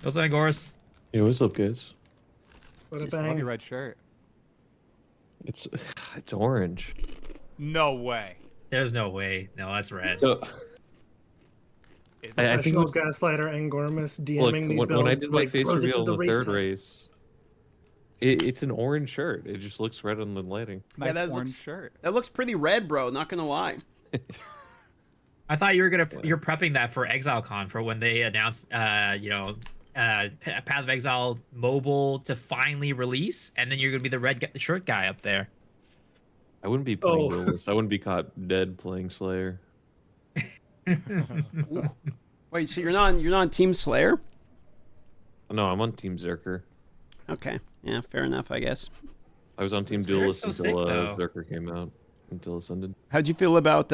What's up, Angormus? Yo, what's up, guys? What a Just love your bang. red shirt. It's orange. No way. There's no way. No, that's red. So Is I it? think it Professional was, gaslighter Angormus look, DMing me when I builds did my like, face bro, this is reveal the in the race third time. race, it's an orange shirt. It just looks red on the lighting. Nice that orange looks- shirt. That looks pretty red, bro. Not gonna lie. I thought you were you're prepping that for ExileCon for when they announced, Path of Exile mobile to finally release, and then you're gonna be the red shirt guy up there. I wouldn't be playing Oh. Willis. I wouldn't be caught dead playing Slayer. Wait, so you're not on Team Slayer? No, I'm on Team Zerker. Okay, yeah, fair enough, I guess. I was on Team Slayer's Duelist so until sick, though. Zerker came out, until Ascended. How'd you feel about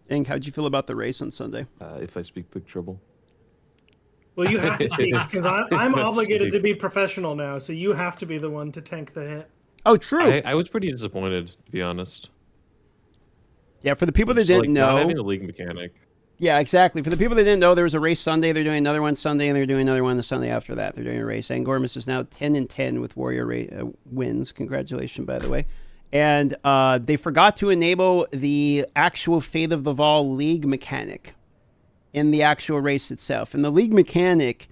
Ink? How'd you feel about the race on Sunday? If I speak Big Trouble. Well, you have to speak because I'm Let's obligated speak. to be professional now, so you have to be the one to tank the hit. Oh, true. I was pretty disappointed, to be honest. Yeah, for the people that Just, didn't like, know. not having a league mechanic. Yeah, exactly. For the people that didn't know, there was a race Sunday. They're doing another one Sunday, and they're doing another one the Sunday after that. They're doing a race. Angormus is now 10-10 with Warrior wins. Congratulations, by the way. And they forgot to enable the actual Fate of the Vol league mechanic in the actual race itself. And the league mechanic,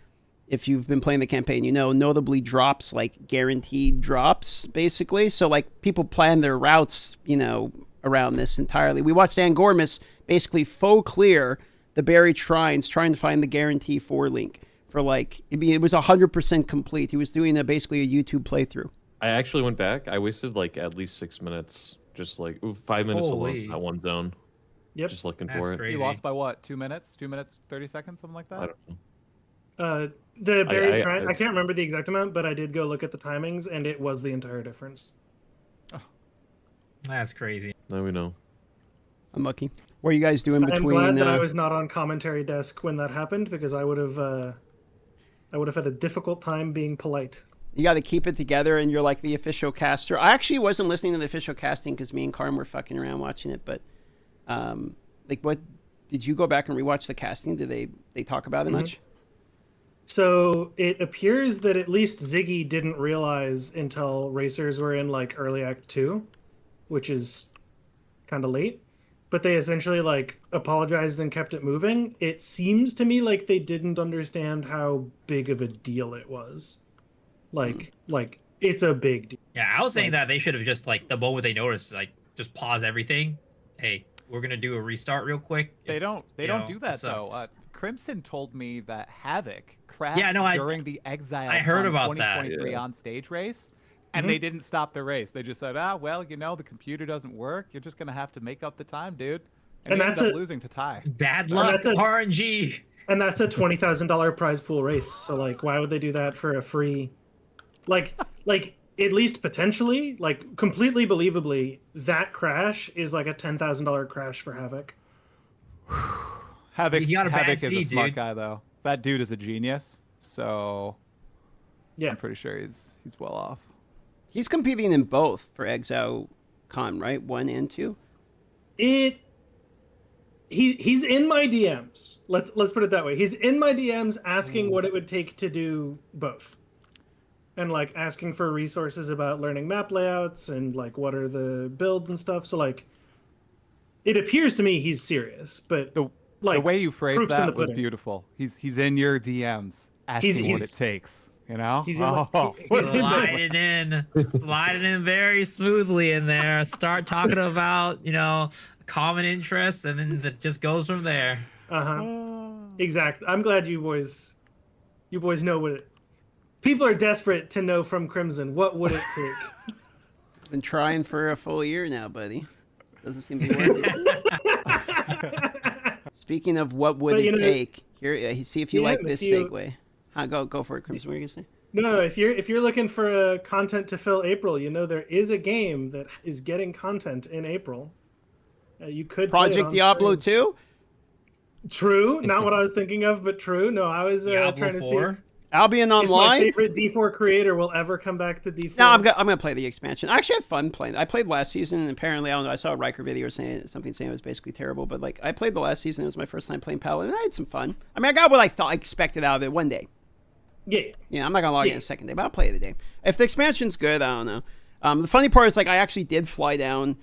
if you've been playing the campaign, you know, notably drops, like guaranteed drops, basically. So, like, people plan their routes, you know, around this entirely. We watched Angormus basically faux clear the buried shrines, trying to find the guarantee 4 link for, like, it was 100% complete. He was doing basically a YouTube playthrough. I actually went back. I wasted like at least 6 minutes, just like 5 minutes Holy. alone at one zone, Yep. just looking That's for it. crazy. You lost by what? 2 minutes? 2 minutes, 30 seconds, something like I that? don't know. The buried I- shrine, I can't remember the exact amount, but I did go look at the timings, and it was the entire difference. That's crazy. Now we know. Unlucky. What are you guys doing I'm between... glad that I was not on commentary desk when that happened, because I would have had a difficult time being polite. You got to keep it together, and you're like the official caster. I actually wasn't listening to the official casting because me and Carm were fucking around watching it. But, like, what did you go back and rewatch the casting? Did they talk about it much? So it appears that at least Ziggy didn't realize until racers were in like early Act 2, which is kind of late. But they essentially like apologized and kept it moving. It seems to me like they didn't understand how big of a deal it was. Like it's a big deal. Yeah, I was saying that they should have just like the moment they noticed, like just pause everything. Hey, we're gonna do a restart real quick. They It's, don't you know, do that it though. sucks. Crimson told me that Havoc crashed Yeah, no, during the Exile I heard about that. 2023 Yeah. on stage race, and they didn't stop the race. They just said, well, you know, the computer doesn't work. You're just gonna have to make up the time, dude. And And they that's ended up a- losing to Ty. Bad luck, that's a- RNG. And that's a $20,000 prize pool race. So like, why would they do that for a free? Like at least potentially, like completely believably, that crash is like a $10,000 crash for Havoc. Havoc He got a bad is a seed, smart dude. guy though. That dude is a genius. So Yeah. I'm pretty sure he's well off. He's competing in both for Exile Con, right? 1 and 2. He's in my DMs. Let's put it that way. He's in my DMs asking what it would take to do both. And like asking for resources about learning map layouts and like what are the builds and stuff. So like it appears to me he's serious, but The like way you phrased proof's in the that was pudding. beautiful. He's in your DMs asking what it he's- takes. You know? he's in my- he's what's in it my- take? Sliding in very smoothly in there. Start talking about, common interests, and then it just goes from there. Exactly. I'm glad you boys know what it. People are desperate to know from Crimson what would it take. Been trying for a full year now, buddy. Doesn't seem to be working. Speaking of what would But, it you know- take, here, see if you Yeah, like if this you- segue. Go for it, Crimson. What are you gonna say? No, if you're looking for content to fill April, there is a game that is getting content in April. You could play it Project on Diablo stream. 2? True, not what I was thinking of, but true. No, I was Diablo trying to 4? see if Albion my Online? favorite D4 creator will ever come back to D4. No, I'm gonna play the expansion. I actually had fun playing. I played last season, and apparently, I don't know, I saw a Riker video saying it was basically terrible, but I played the last season. It was my first time playing Paladin, and I had some fun. I got what I thought I expected out of it one day. Yeah. Yeah, I'm not gonna log in Yeah. a second day, but I'll play the day. If the expansion's good, I don't know. The funny part is like I actually did fly down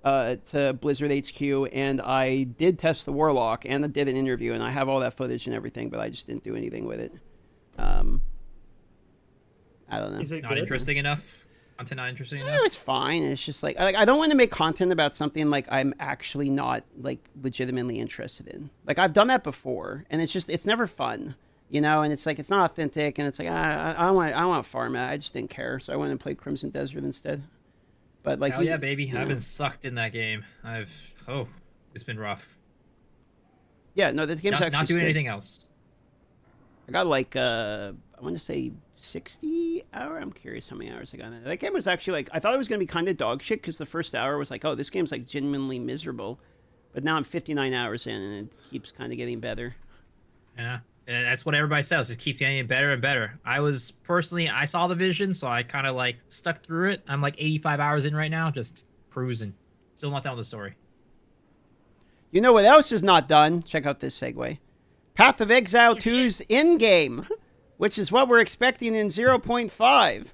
to Blizzard HQ and I did test the Warlock and I did an interview and I have all that footage and everything, but I just didn't do anything with it. I don't know. Is it Not good? interesting enough. Content not interesting It enough. was fine. It's just like I don't want to make content about something like I'm actually not like legitimately interested in. Like I've done that before, and it's never fun, you know. And it's like it's not authentic, and it's like I want to farm it. I just didn't care, so I went and played Crimson Desert instead. But like, Hell yeah, baby! yeah. I've been sucked in that game. It's been rough. Yeah, no, this game's Not, actually not doing good. anything else. I got like I want to say 60 hour. I'm curious how many hours I got in it. That game was actually like I thought it was gonna be kind of dog shit because the first hour was like, oh, this game's like genuinely miserable, but now I'm 59 hours in and it keeps kind of getting better. Yeah, that's what everybody says. Just keep getting better and better. I saw the vision, so I kind of like stuck through it. I'm like 85 hours in right now, just cruising. Still not done with the story. You know what else is not done? Check out this segue. Path of Exile 2's endgame, which is what we're expecting in 0.5.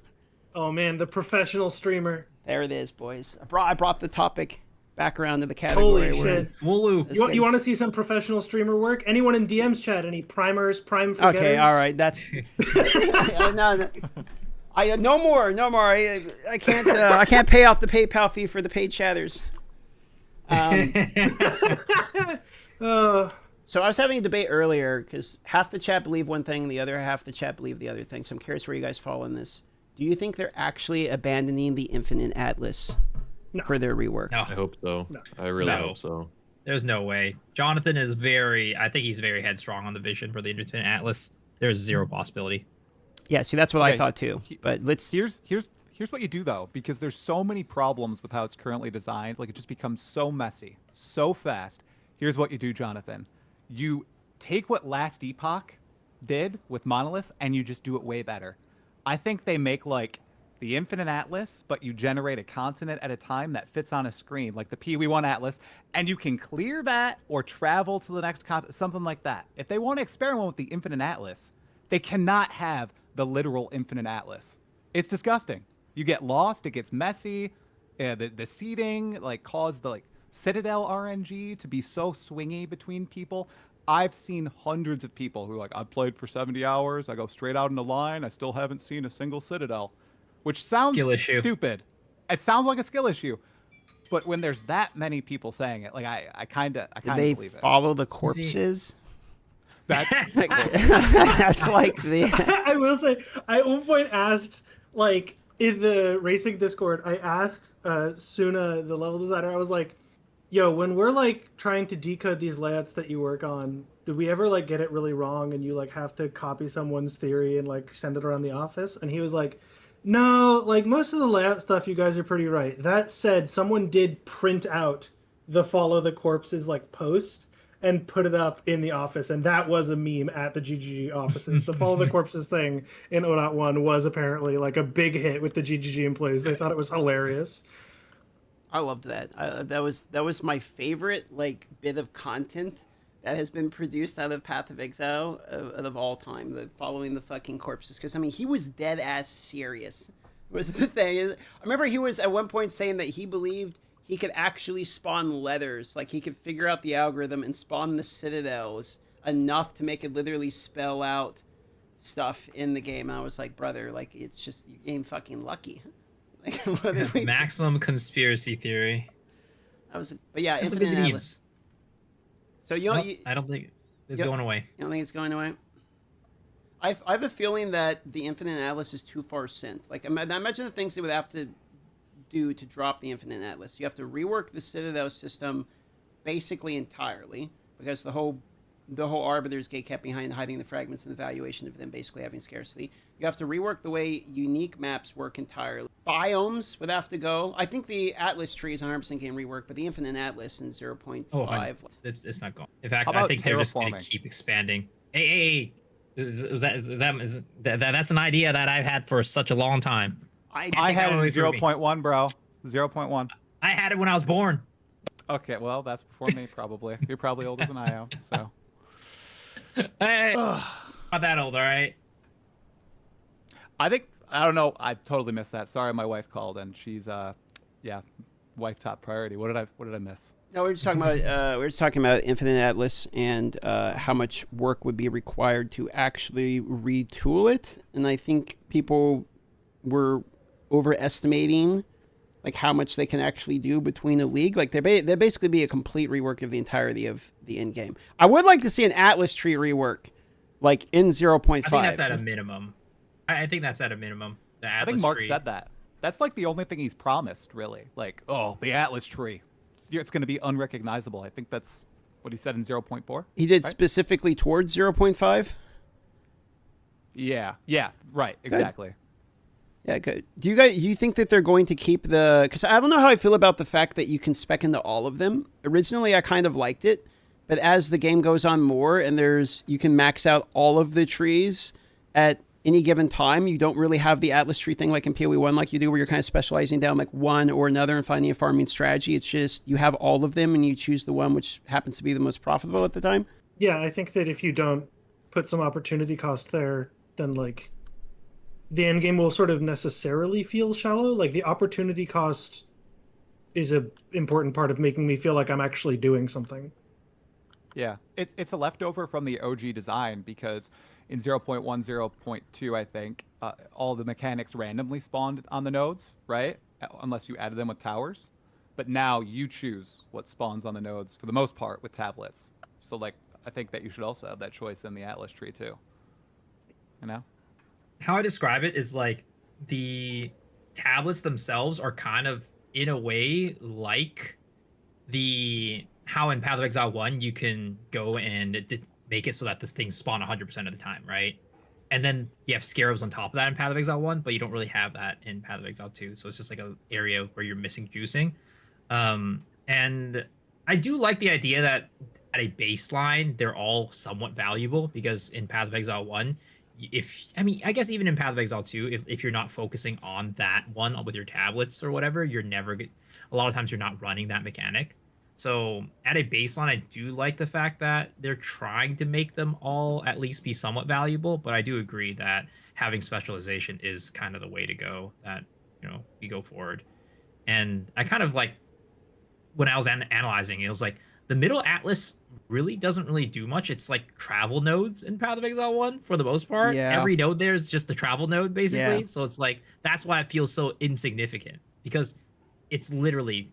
Oh man, the professional streamer. There it is, boys. I brought the topic back around to the category. Holy we're in. shit. Wulu. You want to see some professional streamer work? Anyone in DM's chat? Any primers, prime forgetters? Okay, all right. That's no. No more. I can't pay out the PayPal fee for the paid chatters. So I was having a debate earlier because half the chat believe one thing, the other half the chat believe the other thing. So I'm curious where you guys fall in this. Do you think they're actually abandoning the Infinite Atlas for their rework? No, I hope so. No. I really No. hope so. there's no way. Jonathan is I think he's very headstrong on the vision for the Infinite Atlas. There's zero possibility. Yeah, see, that's what I Okay, thought too. But let's. Here's what you do though, because there's so many problems with how it's currently designed. Like it just becomes so messy, so fast. Here's what you do, Jonathan. You take what Last Epoch did with Monolith and you just do it way better. I think they make like the Infinite Atlas, but you generate a continent at a time that fits on a screen, like the PoE1 Atlas, and you can clear that or travel to the next continent, something like that. If they want to experiment with the Infinite Atlas, they cannot have the literal Infinite Atlas. It's disgusting. You get lost, it gets messy. The seeding like caused the Citadel RNG to be so swingy between people. I've seen hundreds of people who are like, I've played for 70 hours, I go straight out in the line, I still haven't seen a single Citadel. Which sounds Skill issue. stupid. It sounds like a skill issue. But when there's that many people saying it, like I kinda Did they believe it. follow the corpses? That's That's like the. I will say, I at one point asked, like, in the racing Discord, I asked Suna, the level designer, I was like, yo, when we're, like, trying to decode these layouts that you work on, do we ever, like, get it really wrong and you, like, have to copy someone's theory and, like, send it around the office? And he was like, no, like, most of the layout stuff, you guys are pretty right. That said, someone did print out the Follow the Corpses, like, post and put it up in the office, and that was a meme at the GGG offices. The Follow the Corpses thing in 0.1 was apparently like a big hit with the GGG employees. They thought it was hilarious. I loved that. That was my favorite like bit of content that has been produced out of Path of Exile of all time. The following the fucking corpses, because I mean he was dead ass serious. Was the thing? I remember he was at one point saying that he believed he could actually spawn letters, like he could figure out the algorithm and spawn the citadels enough to make it literally spell out stuff in the game. And I was like, brother, like it's just you're getting fucking lucky. Like, what did we... Maximum conspiracy theory. But yeah, That's a Infinite good Atlas. So you, Nope, I don't think it's going away. You don't think it's going away? I have a feeling that the Infinite Atlas is too far sent. Like imagine the things they would have to do to drop the Infinite Atlas. You have to rework the Citadel system basically entirely, because the whole Arbiter's Gate kept behind hiding the fragments and the valuation of them basically having scarcity. You have to rework the way unique maps work entirely. Biomes would have to go. I think the Atlas tree is 100% game rework, but the Infinite Atlas in 0.5. Oh, it's not going. In fact, How about I think they're just going to terraforming? keep expanding. Hey. That's an idea that I've had for such a long time. I take had that it away in from me. 0.1, bro. 0.1. I had it when I was born. Okay, well, that's before me, probably. You're probably older than I am, so. Hey, not that old, all right. I think I don't know. I totally missed that. Sorry, my wife called and she's wife top priority. What did I miss? No, we're just talking about Infinite Atlas and how much work would be required to actually retool it, and I think people were overestimating like how much they can actually do between a league. Like there basically be a complete rework of the entirety of the end game. I would like to see an Atlas tree rework, like in 0.5. I think that's at a minimum. I think that's at a minimum. The Atlas I think Mark tree. said that. That's like the only thing he's promised, really. Like, oh, the Atlas tree. It's going to be unrecognizable. I think that's what he said in 0.4. He did right? specifically towards 0.5. Yeah, right, exactly. Yeah, good. Do you think that they're going to keep the? Because I don't know how I feel about the fact that you can spec into all of them. Originally, I kind of liked it, but as the game goes on more and you can max out all of the trees at any given time, you don't really have the Atlas tree thing like in PoE 1 like you do, where you're kind of specializing down like one or another and finding a farming strategy. It's just you have all of them and you choose the one which happens to be the most profitable at the time. Yeah, I think that if you don't put some opportunity cost there, then like the end game will sort of necessarily feel shallow. Like the opportunity cost is a important part of making me feel like I'm actually doing something. Yeah, it's a leftover from the OG design because in 0.1, 0.2, I think, all the mechanics randomly spawned on the nodes, right? Unless you added them with towers. But now you choose what spawns on the nodes for the most part with tablets. So, like, I think that you should also have that choice in the Atlas tree, too. You know? How I describe it is like the tablets themselves are kind of, in a way, like how in Path of Exile 1 you can go and make it so that this thing spawn 100% of the time, right? And then you have scarabs on top of that in Path of Exile 1, but you don't really have that in Path of Exile 2. So it's just like an area where you're missing juicing. And I do like the idea that at a baseline, they're all somewhat valuable because in Path of Exile 1, I guess even in Path of Exile 2, if you're not focusing on that one with your tablets or whatever, a lot of times you're not running that mechanic. So at a baseline, I do like the fact that they're trying to make them all at least be somewhat valuable, but I do agree that having specialization is kind of the way to go, that, we go forward. And I kind of like, when I was analyzing it was like, the middle atlas really doesn't really do much. It's like travel nodes in Path of Exile 1 for the most part. Yeah. Every node there is just the travel node, basically. Yeah. So it's like, that's why it feels so insignificant, because it's literally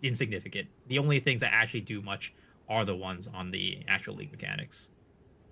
insignificant. The only things that actually do much are the ones on the actual league mechanics.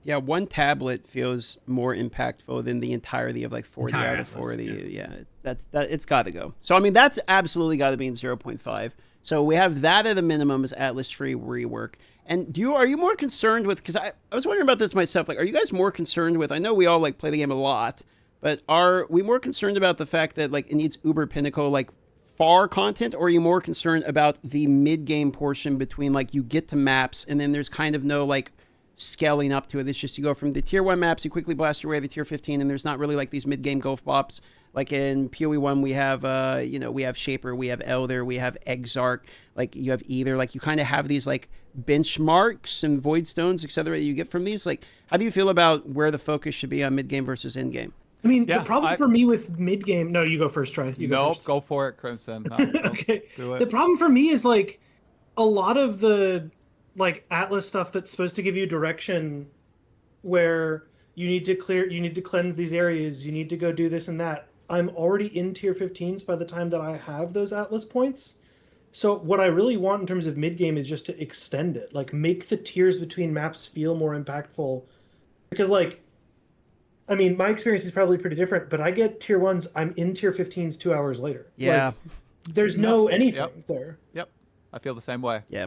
Yeah, one tablet feels more impactful than the entirety of like 40 Entire out of Atlas, 40. yeah. That it's got to go. So I mean, that's absolutely got to be in 0.5. So we have that at a minimum as Atlas tree rework. And are you more concerned with? Because I was wondering about this myself. Like, are you guys more concerned with? I know we all like play the game a lot, but are we more concerned about the fact that like it needs uber pinnacle like far content, or are you more concerned about the mid-game portion between like you get to maps and then there's kind of no like scaling up to it? It's just you go from the tier 1 maps, you quickly blast your way to tier 15, and there's not really like these mid-game golf bops. Like in PoE 1, we have we have Shaper, we have Elder, we have Exarch, like you have Either. Like you kind of have these like benchmarks and void stones, etc. that you get from these. Like, how do you feel about where the focus should be on mid-game versus end-game? I mean, the problem for me with mid-game... No, you go first, Troy. Go for it, Crimson. No, okay. Do it. The problem for me is, like, a lot of the, like, Atlas stuff that's supposed to give you direction where you need to cleanse these areas, you need to go do this and that. I'm already in tier 15s by the time that I have those Atlas points. So what I really want in terms of mid-game is just to extend it. Like, make the tiers between maps feel more impactful. Because, like... I mean, my experience is probably pretty different, but I get tier 1s, I'm in tier 15s 2 hours later. Yeah. Like, there's no anything there. Yep. I feel the same way. Yeah.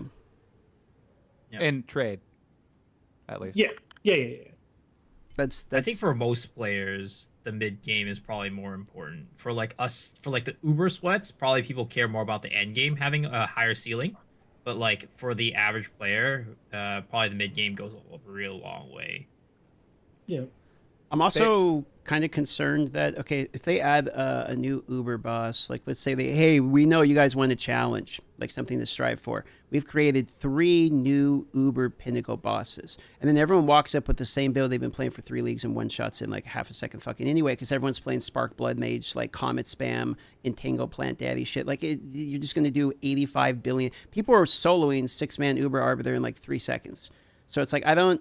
Yep. In trade, at least. Yeah. That's I think for most players, the mid game is probably more important. For like us, for like the uber sweats, probably people care more about the end game having a higher ceiling. But like for the average player, probably the mid game goes a real long way. Yeah. I'm also kind of concerned that, okay, if they add a new Uber boss, like let's say hey, we know you guys want a challenge, like something to strive for. We've created 3 new Uber pinnacle bosses. And then everyone walks up with the same build they've been playing for 3 leagues and one-shots in like half a second fucking anyway, because everyone's playing Spark Blood Mage, like Comet Spam, Entangle Plant Daddy shit. Like, you're just going to do 85 billion. People are soloing 6-man Uber Arbiter in like 3 seconds. So it's like, I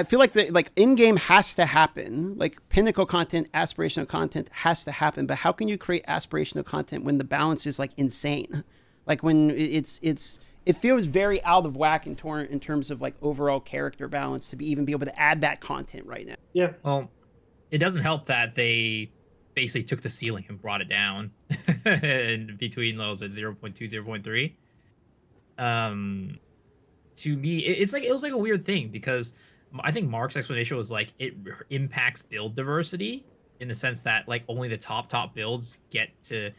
feel like in-game has to happen. Like, pinnacle content, aspirational content has to happen. But how can you create aspirational content when the balance is like insane? Like when it feels very out of whack in terms of like overall character balance to be able to add that content right now. Yeah. Well, it doesn't help that they basically took the ceiling and brought it down in between those at 0.2, 0.3. To me, it was like a weird thing, because I think Mark's explanation was like it impacts build diversity in the sense that like only the top builds get to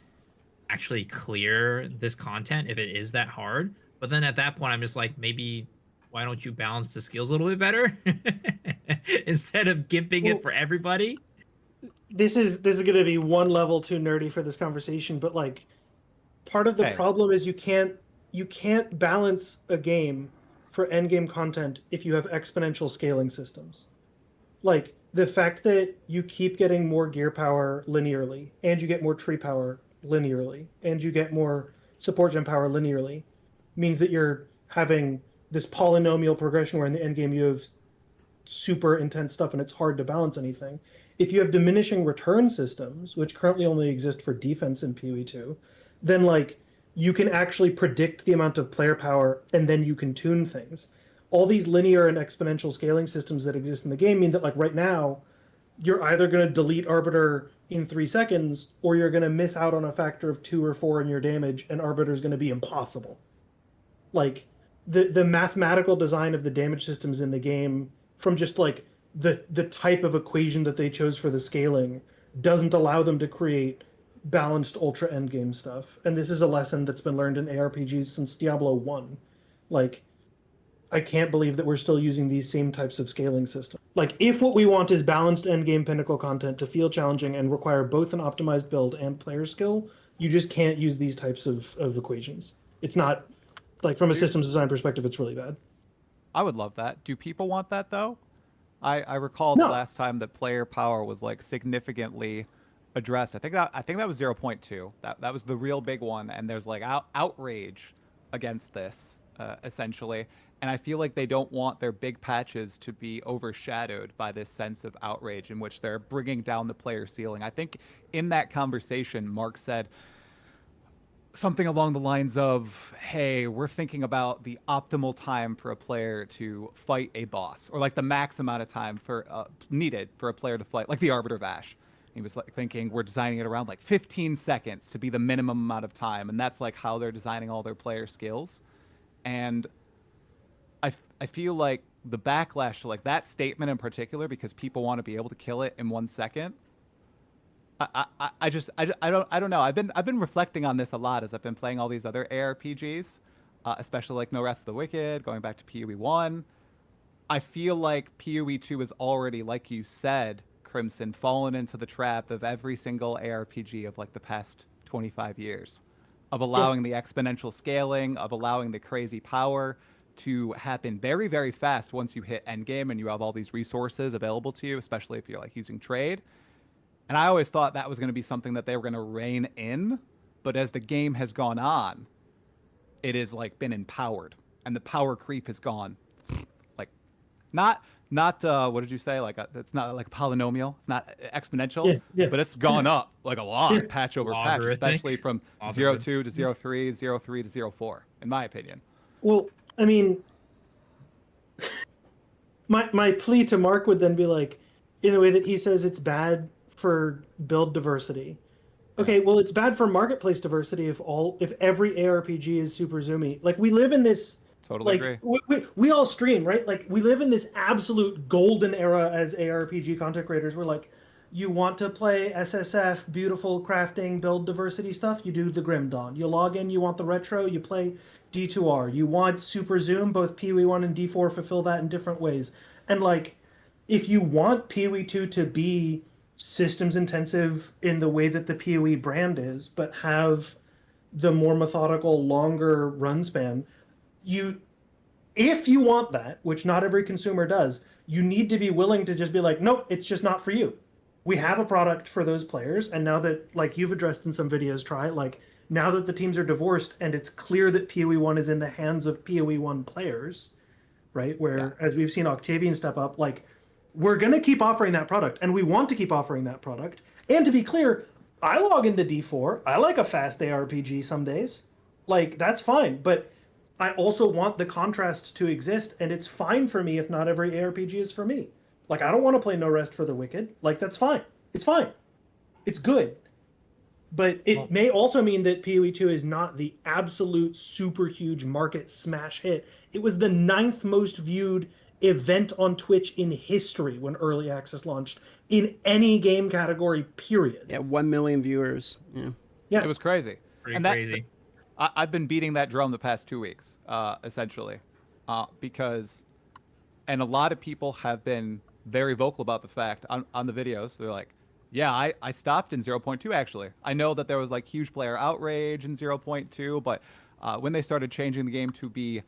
actually clear this content if it is that hard. But then at that point, I'm just like, maybe why don't you balance the skills a little bit better instead of gimping it for everybody? This is going to be one level too nerdy for this conversation, but like part of the problem is you can't balance a game for endgame content if you have exponential scaling systems. Like the fact that you keep getting more gear power linearly, and you get more tree power linearly, and you get more support gem power linearly, means that you're having this polynomial progression where in the end game you have super intense stuff and it's hard to balance anything. If you have diminishing return systems, which currently only exist for defense in PoE 2, then like you can actually predict the amount of player power and then you can tune things. All these linear and exponential scaling systems that exist in the game mean that like right now you're either going to delete Arbiter in 3 seconds, or you're going to miss out on a factor of 2 or 4 in your damage, and Arbiter is going to be impossible. Like, the mathematical design of the damage systems in the game, from just like the type of equation that they chose for the scaling, doesn't allow them to create balanced ultra endgame stuff. And this is a lesson that's been learned in ARPGs since Diablo 1. Like, I can't believe that we're still using these same types of scaling systems. Like, if what we want is balanced endgame pinnacle content to feel challenging and require both an optimized build and player skill, you just can't use these types of equations. It's not, like, from a systems design perspective, it's really bad. I would love that. Do people want that, though? I recall the last time that player power was, like, significantly addressed. I think that was 0.2. That was the real big one, and there's, like, outrage against this, essentially. And I feel like they don't want their big patches to be overshadowed by this sense of outrage in which they're bringing down the player ceiling. I think in that conversation, Mark said something along the lines of, hey, we're thinking about the optimal time for a player to fight a boss, or like the max amount of time for needed for a player to fight, like the Arbiter of Ash. He was like thinking we're designing it around like 15 seconds to be the minimum amount of time. And that's like how they're designing all their player skills. And I feel like the backlash to like that statement in particular, because people want to be able to kill it in 1 second. I don't know. I've been reflecting on this a lot as I've been playing all these other ARPGs, especially like No Rest of the Wicked, going back to PoE 1. I feel like PoE 2 is already, like you said, Crimson, fallen into the trap of every single ARPG of like the past 25 years, of allowing the exponential scaling, of allowing the crazy power to happen very, very fast once you hit endgame and you have all these resources available to you, especially if you're like using trade. And I always thought that was going to be something that they were going to rein in, but as the game has gone on, it has like been empowered, and the power creep has gone like not what did you say? Like it's not like a polynomial, it's not exponential, but it's gone up like a lot, patch over patch, especially from 0.2 to 0.3, 0.3 to 0.4, in my opinion. Well, I mean, my plea to Mark would then be like, in the way that he says it's bad for build diversity. Okay, well, it's bad for marketplace diversity if every ARPG is super zoomy. Like, we live in this. Totally agree. We all stream, right? Like, we live in this absolute golden era as ARPG content creators. We're like, you want to play SSF, beautiful crafting, build diversity stuff, you do the Grim Dawn. You log in, you want the retro, you play D2R. You want super zoom, both PoE 1 and D4 fulfill that in different ways. And like, if you want PoE 2 to be systems intensive in the way that the PoE brand is, but have the more methodical, longer run span, if you want that, which not every consumer does, you need to be willing to just be like, nope, it's just not for you. We have a product for those players, and now that, like you've addressed in some videos, now that the teams are divorced and it's clear that PoE 1 is in the hands of PoE 1 players, right? Where, as we've seen Octavian step up, like, we're going to keep offering that product, and we want to keep offering that product. And to be clear, I log into D4. I like a fast ARPG some days. Like, that's fine. But I also want the contrast to exist, and it's fine for me if not every ARPG is for me. Like, I don't want to play No Rest for the Wicked. Like, that's fine. It's fine. It's good. But it may also mean that PoE 2 is not the absolute super huge market smash hit. It was the 9th most viewed event on Twitch in history when Early Access launched in any game category, period. Yeah, 1 million viewers. Yeah. It was crazy. Pretty crazy. I've been beating that drum the past 2 weeks, essentially, because, and a lot of people have been very vocal about the fact on the videos. They're like, yeah, I stopped in 0.2 actually. I know that there was like huge player outrage in 0.2, but when they started changing the game to be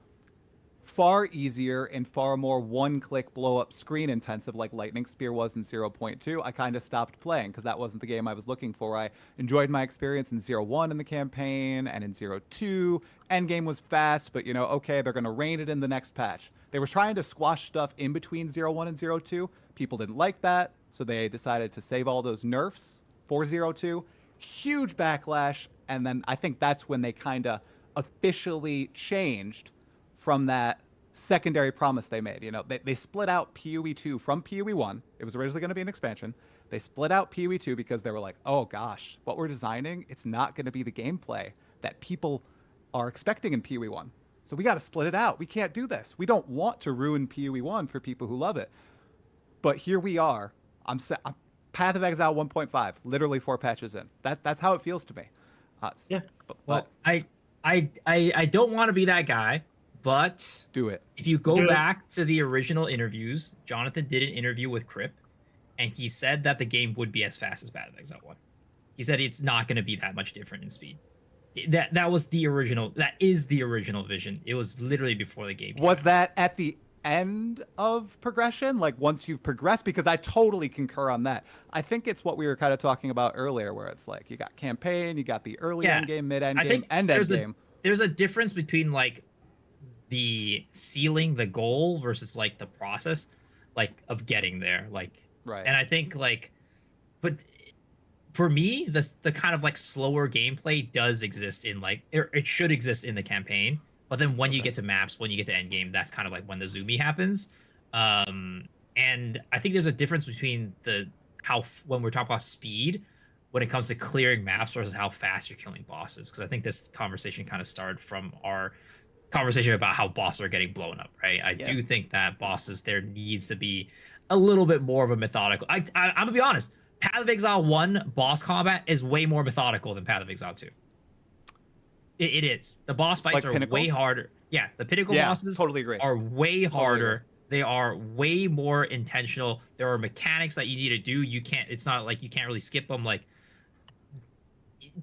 far easier and far more one-click blow-up screen intensive like Lightning Spear was in 0.2, I kind of stopped playing because that wasn't the game I was looking for. I enjoyed my experience in 0.1 in the campaign and in 0.2. Endgame was fast, but okay, they're going to rein it in the next patch. They were trying to squash stuff in between 0.1 and 0.2. People didn't like that, so they decided to save all those nerfs for 0.2. Huge backlash, and then I think that's when they kind of officially changed from that secondary promise they made. They split out PoE 2 from PoE 1. It was originally going to be an expansion. They split out PoE 2 because they were like, oh gosh, what we're designing, it's not going to be the gameplay that people are expecting in PoE 1. So we got to split it out. We can't do this. We don't want to ruin PoE 1 for people who love it. But here we are. I'm Path of Exile 1.5, literally 4 patches in. That's how it feels to me. Yeah. Well, I don't want to be that guy, but do it. If you go back to the original interviews, Jonathan did an interview with Crip, and he said that the game would be as fast as Path of Exile 1. He said it's not going to be that much different in speed. That was the original. That is the original vision. It was literally before the game. Was that at the end of progression, like once you've progressed? Because I totally concur on that. I think it's what we were kind of talking about earlier, where it's like you got campaign, you got the early end game, mid end game, and end game. There's a difference between like the ceiling, the goal, versus like the process, like of getting there, like right. And I think like, but for me, the kind of like slower gameplay does exist in like it should exist in the campaign. But then when you get to maps, when you get to endgame, that's kind of like when the zoomie happens. And I think there's a difference between when we're talking about speed, when it comes to clearing maps versus how fast you're killing bosses. Because I think this conversation kind of started from our conversation about how bosses are getting blown up, right? I do think that bosses, there needs to be a little bit more of a methodical. I'm gonna be honest. Path of Exile 1 boss combat is way more methodical than Path of Exile 2. It is. The boss fights are way harder. Yeah, the pinnacle bosses totally agree. Are way harder. They are way more intentional. There are mechanics that you need to do. It's not like you can't really skip them. Like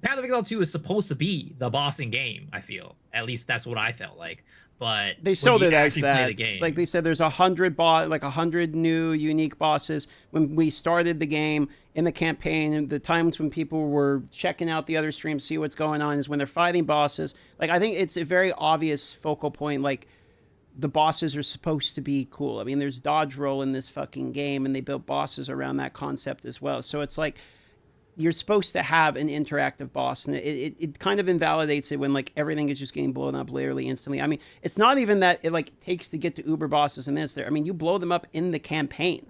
Path of Exile 2 is supposed to be the boss in game, I feel. At least that's what I felt like. But they sold it as that. Like they said, there's 100 new unique bosses. When we started the game in the campaign, and the times when people were checking out the other streams, see what's going on, is when they're fighting bosses. Like I think it's a very obvious focal point. Like the bosses are supposed to be cool. I mean, there's dodge roll in this fucking game, and they built bosses around that concept as well. So it's like you're supposed to have an interactive boss, and it kind of invalidates it when like everything is just getting blown up literally instantly. I mean, it's not even that it like takes to get to uber bosses and this there. I mean, you blow them up in the campaign,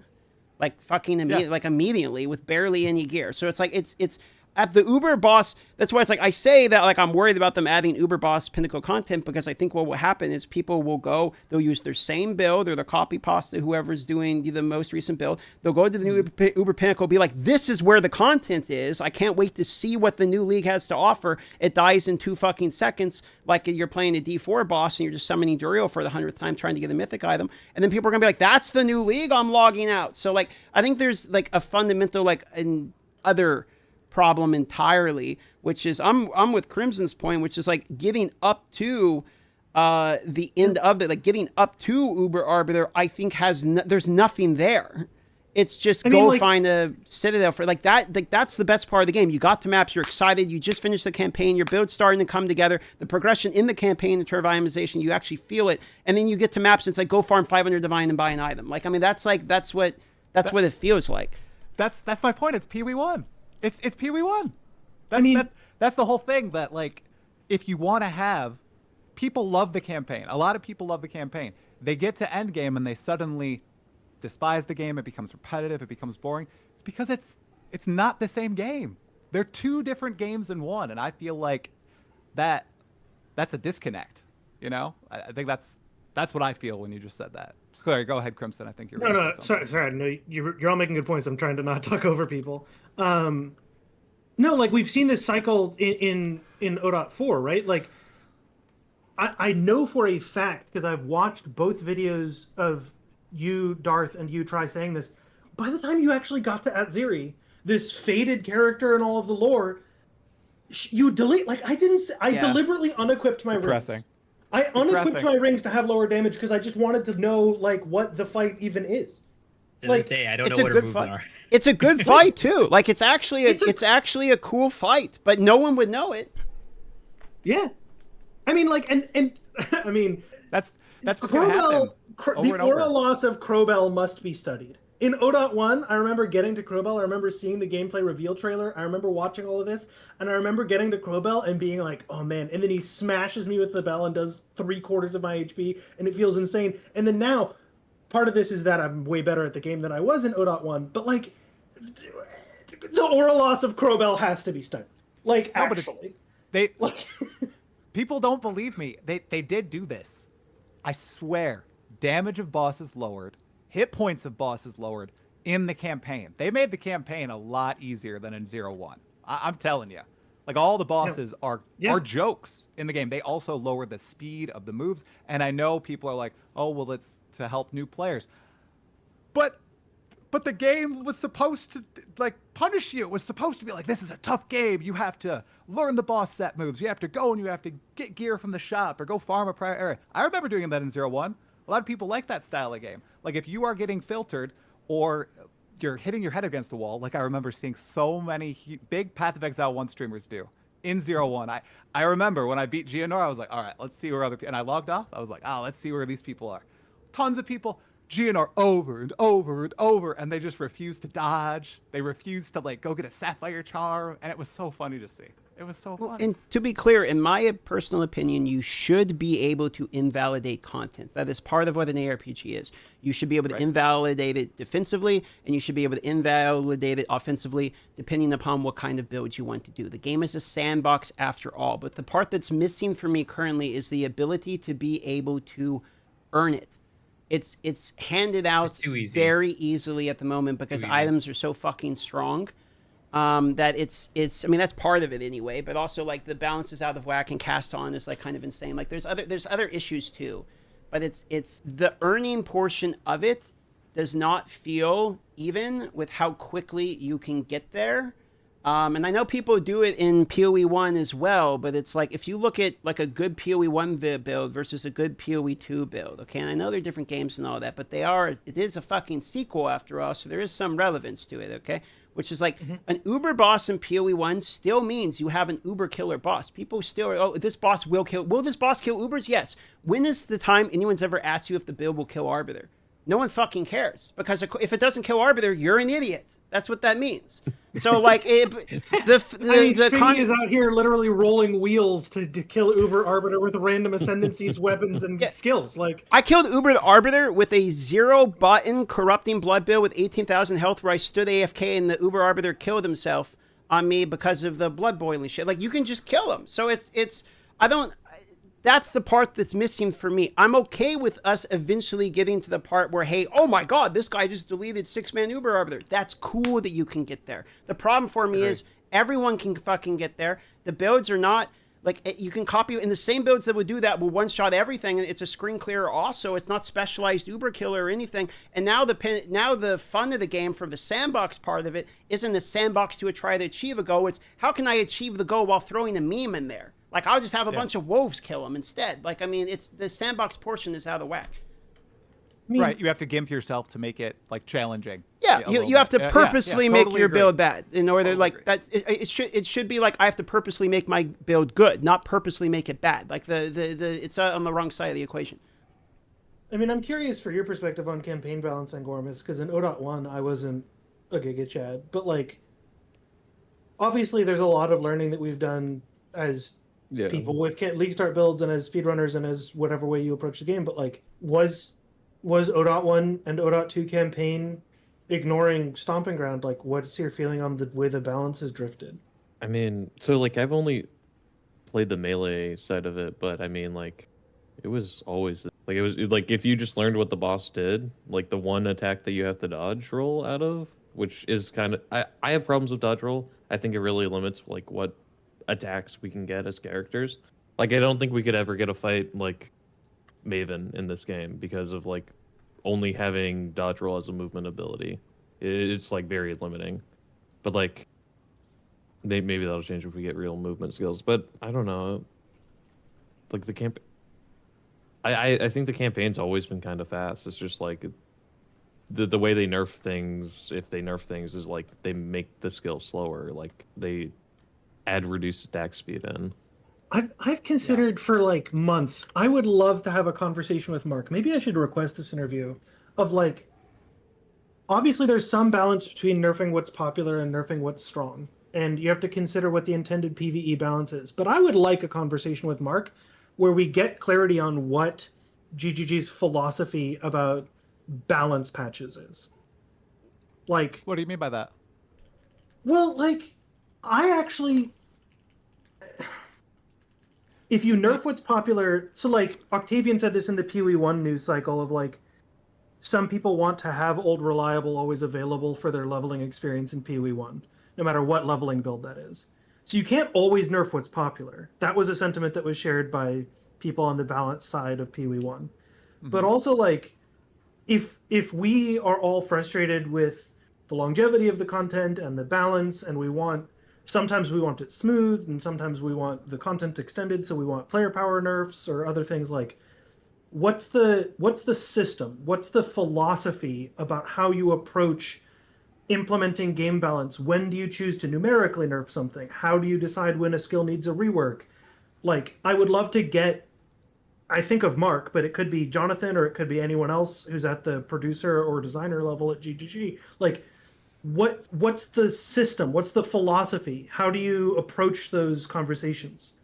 like fucking immediately with barely any gear. So it's like it's at the Uber boss, that's why it's like I say that like I'm worried about them adding Uber boss pinnacle content, because I think what will happen is people will go, they'll use their same build or their copy pasta, whoever's doing the most recent build. They'll go to the new Uber pinnacle, be like, this is where the content is. I can't wait to see what the new league has to offer. It dies in 2 fucking seconds, like you're playing a D4 boss and you're just summoning Duriel for the 100th time trying to get a mythic item. And then people are gonna be like, that's the new league, I'm logging out. So like I think there's like a fundamental like an other problem entirely, which is I'm with Crimson's point, which is like getting up to the end of it, like getting up to Uber Arbiter, I think there's nothing there. It's just find a citadel for like that. Like that's the best part of the game. You got to maps, you're excited, you just finished the campaign, your build's starting to come together, the progression in the campaign in terms of itemization, you actually feel it, and then you get to maps and it's like go farm 500 divine and buy an item. Like I mean that's what it feels like. That's my point. It's PoE 1. It's PoE 1. That's the whole thing, that like if you want to have, people love the campaign. A lot of people love the campaign. They get to endgame and they suddenly despise the game. It becomes repetitive. It becomes boring. It's because it's not the same game. They're 2 different games in one, and I feel like that's a disconnect. You know, I think that's what I feel when you just said that. Sorry, go ahead, Crimson. I think you're no. Sorry. No, you're all making good points. I'm trying to not talk over people. No, like we've seen this cycle in 0.4, right? Like I know for a fact, because I've watched both videos of you, Darth, and you try saying this. By the time you actually got to Atziri, this faded character and all of the lore, you delete. Like I deliberately unequipped my rings. I unequipped my rings to have lower damage because I just wanted to know like what the fight even is. To this day, I don't know what her moves are. It's a good fight too. Like it's actually a cool fight, but no one would know it. Yeah, I mean, like, and I mean, that's what's gonna happen. The aura loss of Crowbell must be studied. In 0.1, I remember getting to Crowbell. I remember seeing the gameplay reveal trailer. I remember watching all of this, and I remember getting to Crowbell and being like, "Oh man!" And then he smashes me with the bell and does 3/4 of my HP, and it feels insane. And then now, part of this is that I'm way better at the game than I was in 0.1. But like, the aura loss of Crowbell has to be studied. Like, no, actually, people don't believe me. They did do this. I swear, damage of bosses lowered. Hit points of bosses lowered in the campaign. They made the campaign a lot easier than in 0.1. I'm telling you. Like, all the bosses are jokes in the game. They also lower the speed of the moves. And I know people are like, oh, well, it's to help new players. But the game was supposed to, like, punish you. It was supposed to be like, this is a tough game. You have to learn the boss set moves. You have to go and you have to get gear from the shop or go farm a prior area. I remember doing that in 0.1. A lot of people like that style of game. Like, if you are getting filtered or you're hitting your head against a wall, like I remember seeing so many big Path of Exile 1 streamers do in 0.1. I remember when I beat Geonor, I was like, all right, let's see where other people... And I logged off. I was like, let's see where these people are. Tons of people, Geonor over and over and over, and they just refused to dodge. They refused to, like, go get a Sapphire Charm, and it was so funny to see. It was so funny. And to be clear, in my personal opinion, you should be able to invalidate content. That is part of what an ARPG is. You should be able to invalidate it defensively, and you should be able to invalidate it offensively, depending upon what kind of build you want to do. The game is a sandbox after all, but the part that's missing for me currently is the ability to be able to earn it. It's handed out very easily at the moment because items are so fucking strong. That it's I mean, that's part of it anyway, but also like the balance is out of whack and cast on is like kind of insane. Like there's other issues too, but it's the earning portion of it does not feel even with how quickly you can get there. And I know people do it in PoE 1 as well, but it's like if you look at like a good PoE 1 build versus a good PoE 2 build, okay, and I know they're different games and all that, but it is a fucking sequel after all, so there is some relevance to it, okay? Which is like an Uber boss in PoE 1 still means you have an Uber killer boss. People still are, this boss will kill. Will this boss kill Ubers? Yes. When is the time anyone's ever asked you if the build will kill Arbiter? No one fucking cares. Because if it doesn't kill Arbiter, you're an idiot. That's what that means. So like Sphingy is out here literally rolling wheels to kill Uber Arbiter with random ascendancies, weapons, and skills. Like I killed Uber the Arbiter with a 0-button corrupting blood build with 18,000 health, where I stood AFK and the Uber Arbiter killed himself. on me because of the blood boiling shit. Like, you can just kill them. So that's the part that's missing for me. I'm okay with us eventually getting to the part where, hey, oh my God, this guy just deleted 6-man Uber Arbiter. That's cool that you can get there. The problem for me is everyone can fucking get there. The builds are not, like, you can copy, in the same builds that would do that will one-shot everything, and it's a screen clearer also. It's not specialized Uber killer or anything. And now the fun of the game for the sandbox part of it isn't the sandbox to try to achieve a goal. It's how can I achieve the goal while throwing a meme in there? Like, I'll just have a bunch of wolves kill them instead. Like, I mean, it's the sandbox portion is out of the whack. Right, you have to gimp yourself to make it like challenging. Yeah, you have to purposely make totally your agree. build bad in order, Totally like agree. that's it should be like I have to purposely make my build good, not purposely make it bad. Like the it's on the wrong side of the equation. I mean, I'm curious for your perspective on campaign balance and Angormus, because in 0.1 I wasn't a Giga Chad, but like, obviously there's a lot of learning that we've done as people with league start builds and as speedrunners and as whatever way you approach the game. But like, was 0.1 and 0.2 campaign ignoring Stomping Ground? Like, what's your feeling on the way the balance has drifted? I mean, so like I've only played the melee side of it, but I mean, like, it was always like it was like if you just learned what the boss did, like the one attack that you have to dodge roll out of, which is kind of I have problems with dodge roll. I think it really limits like what attacks we can get as characters. Like, I don't think we could ever get a fight like Maven in this game because of like only having dodge roll as a movement ability. It's like very limiting. But like maybe that'll change if we get real movement skills. But I don't know. Like the camp, I think the campaign's always been kind of fast. It's just like the way they nerf things, if they nerf things, is like they make the skill slower. Like they add reduced attack speed in. I've considered for like months. I would love to have a conversation with Mark. Maybe I should request this interview of like, obviously there's some balance between nerfing what's popular and nerfing what's strong. And you have to consider what the intended PvE balance is. But I would like a conversation with Mark where we get clarity on what GGG's philosophy about balance patches is. Like, What do you mean by that? well, like, I actually, if you nerf what's popular, so like Octavian said this in the PoE 1 news cycle of like, some people want to have old reliable always available for their leveling experience in PoE 1, no matter what leveling build that is. So you can't always nerf what's popular. That was a sentiment that was shared by people on the balance side of PoE 1. Mm-hmm. But also, like, if we are all frustrated with the longevity of the content and the balance, and sometimes we want it smooth, and sometimes we want the content extended, so we want player power nerfs or other things, like, what's the system? What's the philosophy about how you approach implementing game balance? When do you choose to numerically nerf something? How do you decide when a skill needs a rework? Like, I would love to get, I think of Mark, but it could be Jonathan or it could be anyone else who's at the producer or designer level at GGG. Like, what's the system? What's the philosophy? How do you approach those conversations?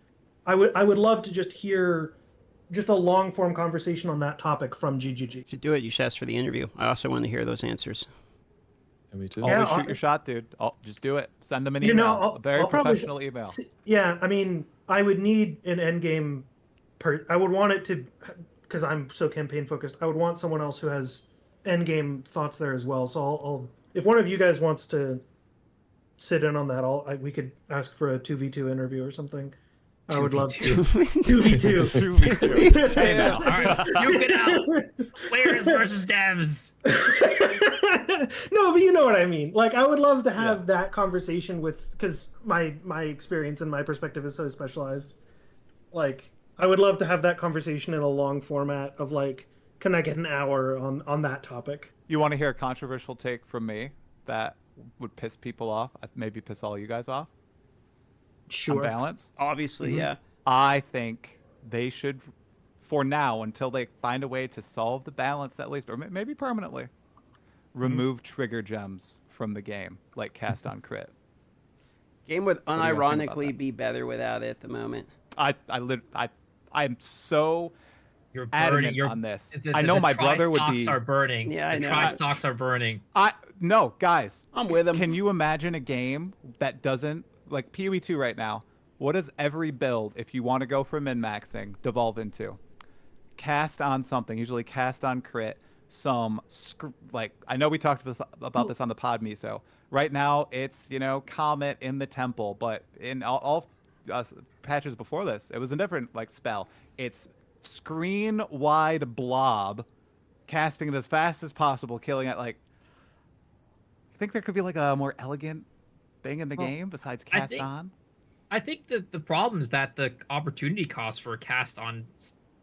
I would love to just hear just a long form conversation on that topic from GGG. You should do it. You should ask for the interview. I also want to hear those answers. Yeah, me too. Always shoot your shot, dude. Just do it. Send them an email. A very professional email. Yeah, I mean, I would need an endgame. I would want it to, because I'm so campaign focused. I would want someone else who has endgame thoughts there as well. So I'll if one of you guys wants to sit in on that, we could ask for a 2v2 interview or something. I would love to. 2v2. 2v2. All right, you get out. Players versus devs. No, but you know what I mean. Like, I would love to have that conversation because my experience and my perspective is so specialized. Like, I would love to have that conversation in a long format of like, can I get an hour on that topic? You want to hear a controversial take from me that would piss people off? Maybe piss all you guys off? Sure. On balance? Obviously, yeah. I think they should, for now, until they find a way to solve the balance at least, or maybe permanently, remove trigger gems from the game, like cast on crit. Game would do you guys think about unironically that? be better without it at the moment. I'm so You're burning. adamant You're on this. the, I the, know the my brother would tri-stocks be. are burning. Yeah, I the know. tri-stocks are burning. No, guys. I'm with him. Can you imagine a game that doesn't like PoE 2 right now? What does every build, if you want to go for min-maxing, devolve into? Cast on something, usually cast on crit, like I know we talked about this on the pod, Miso. Right now it's, Comet in the temple, but in all patches before this, it was a different like spell. It's screen wide blob, casting it as fast as possible, killing it. Like, I think there could be like a more elegant thing in the game besides cast on. I think that the problem is that the opportunity cost for cast on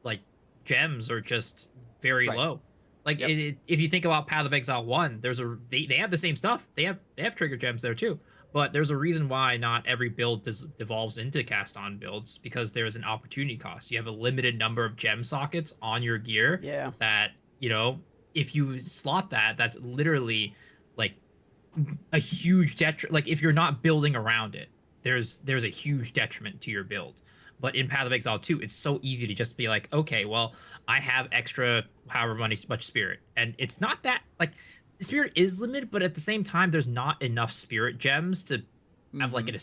like gems are just very low. Like if you think about Path of Exile 1, they have the same stuff. They have trigger gems there too. But there's a reason why not every build devolves into cast on builds, because there's an opportunity cost. You have a limited number of gem sockets on your gear. Yeah. That, if you slot that, that's literally like a huge detriment. Like if you're not building around it, there's a huge detriment to your build. But in Path of Exile 2, it's so easy to just be like, okay, well, I have extra however much spirit. And it's not that, like, spirit is limited, but at the same time, there's not enough spirit gems to have, like, a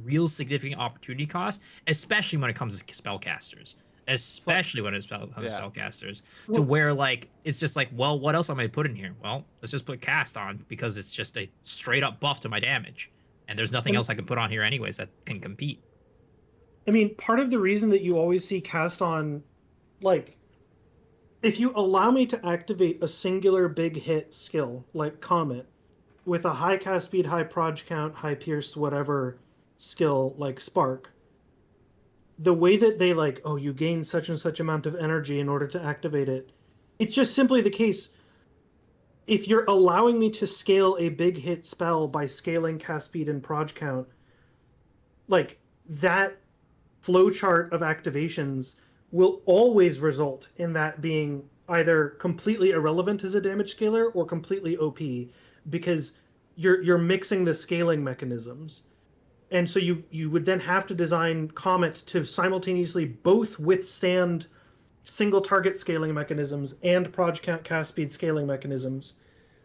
real significant opportunity cost, especially when it comes to spellcasters. Especially when it comes to spellcasters. To where, like, it's just like, well, what else am I put in here? Well, let's just put cast on, because it's just a straight-up buff to my damage. And there's nothing else I can put on here anyways that can compete. I mean, part of the reason that you always see cast on, like, if you allow me to activate a singular big hit skill, like Comet, with a high cast speed, high proj count, high pierce, whatever skill, like Spark, the way that they, like, oh, you gain such and such amount of energy in order to activate it, it's just simply the case. If you're allowing me to scale a big hit spell by scaling cast speed and proj count, like, that flowchart of activations will always result in that being either completely irrelevant as a damage scaler or completely OP, because you're mixing the scaling mechanisms. And so you would then have to design Comet to simultaneously both withstand single target scaling mechanisms and proj count cast speed scaling mechanisms,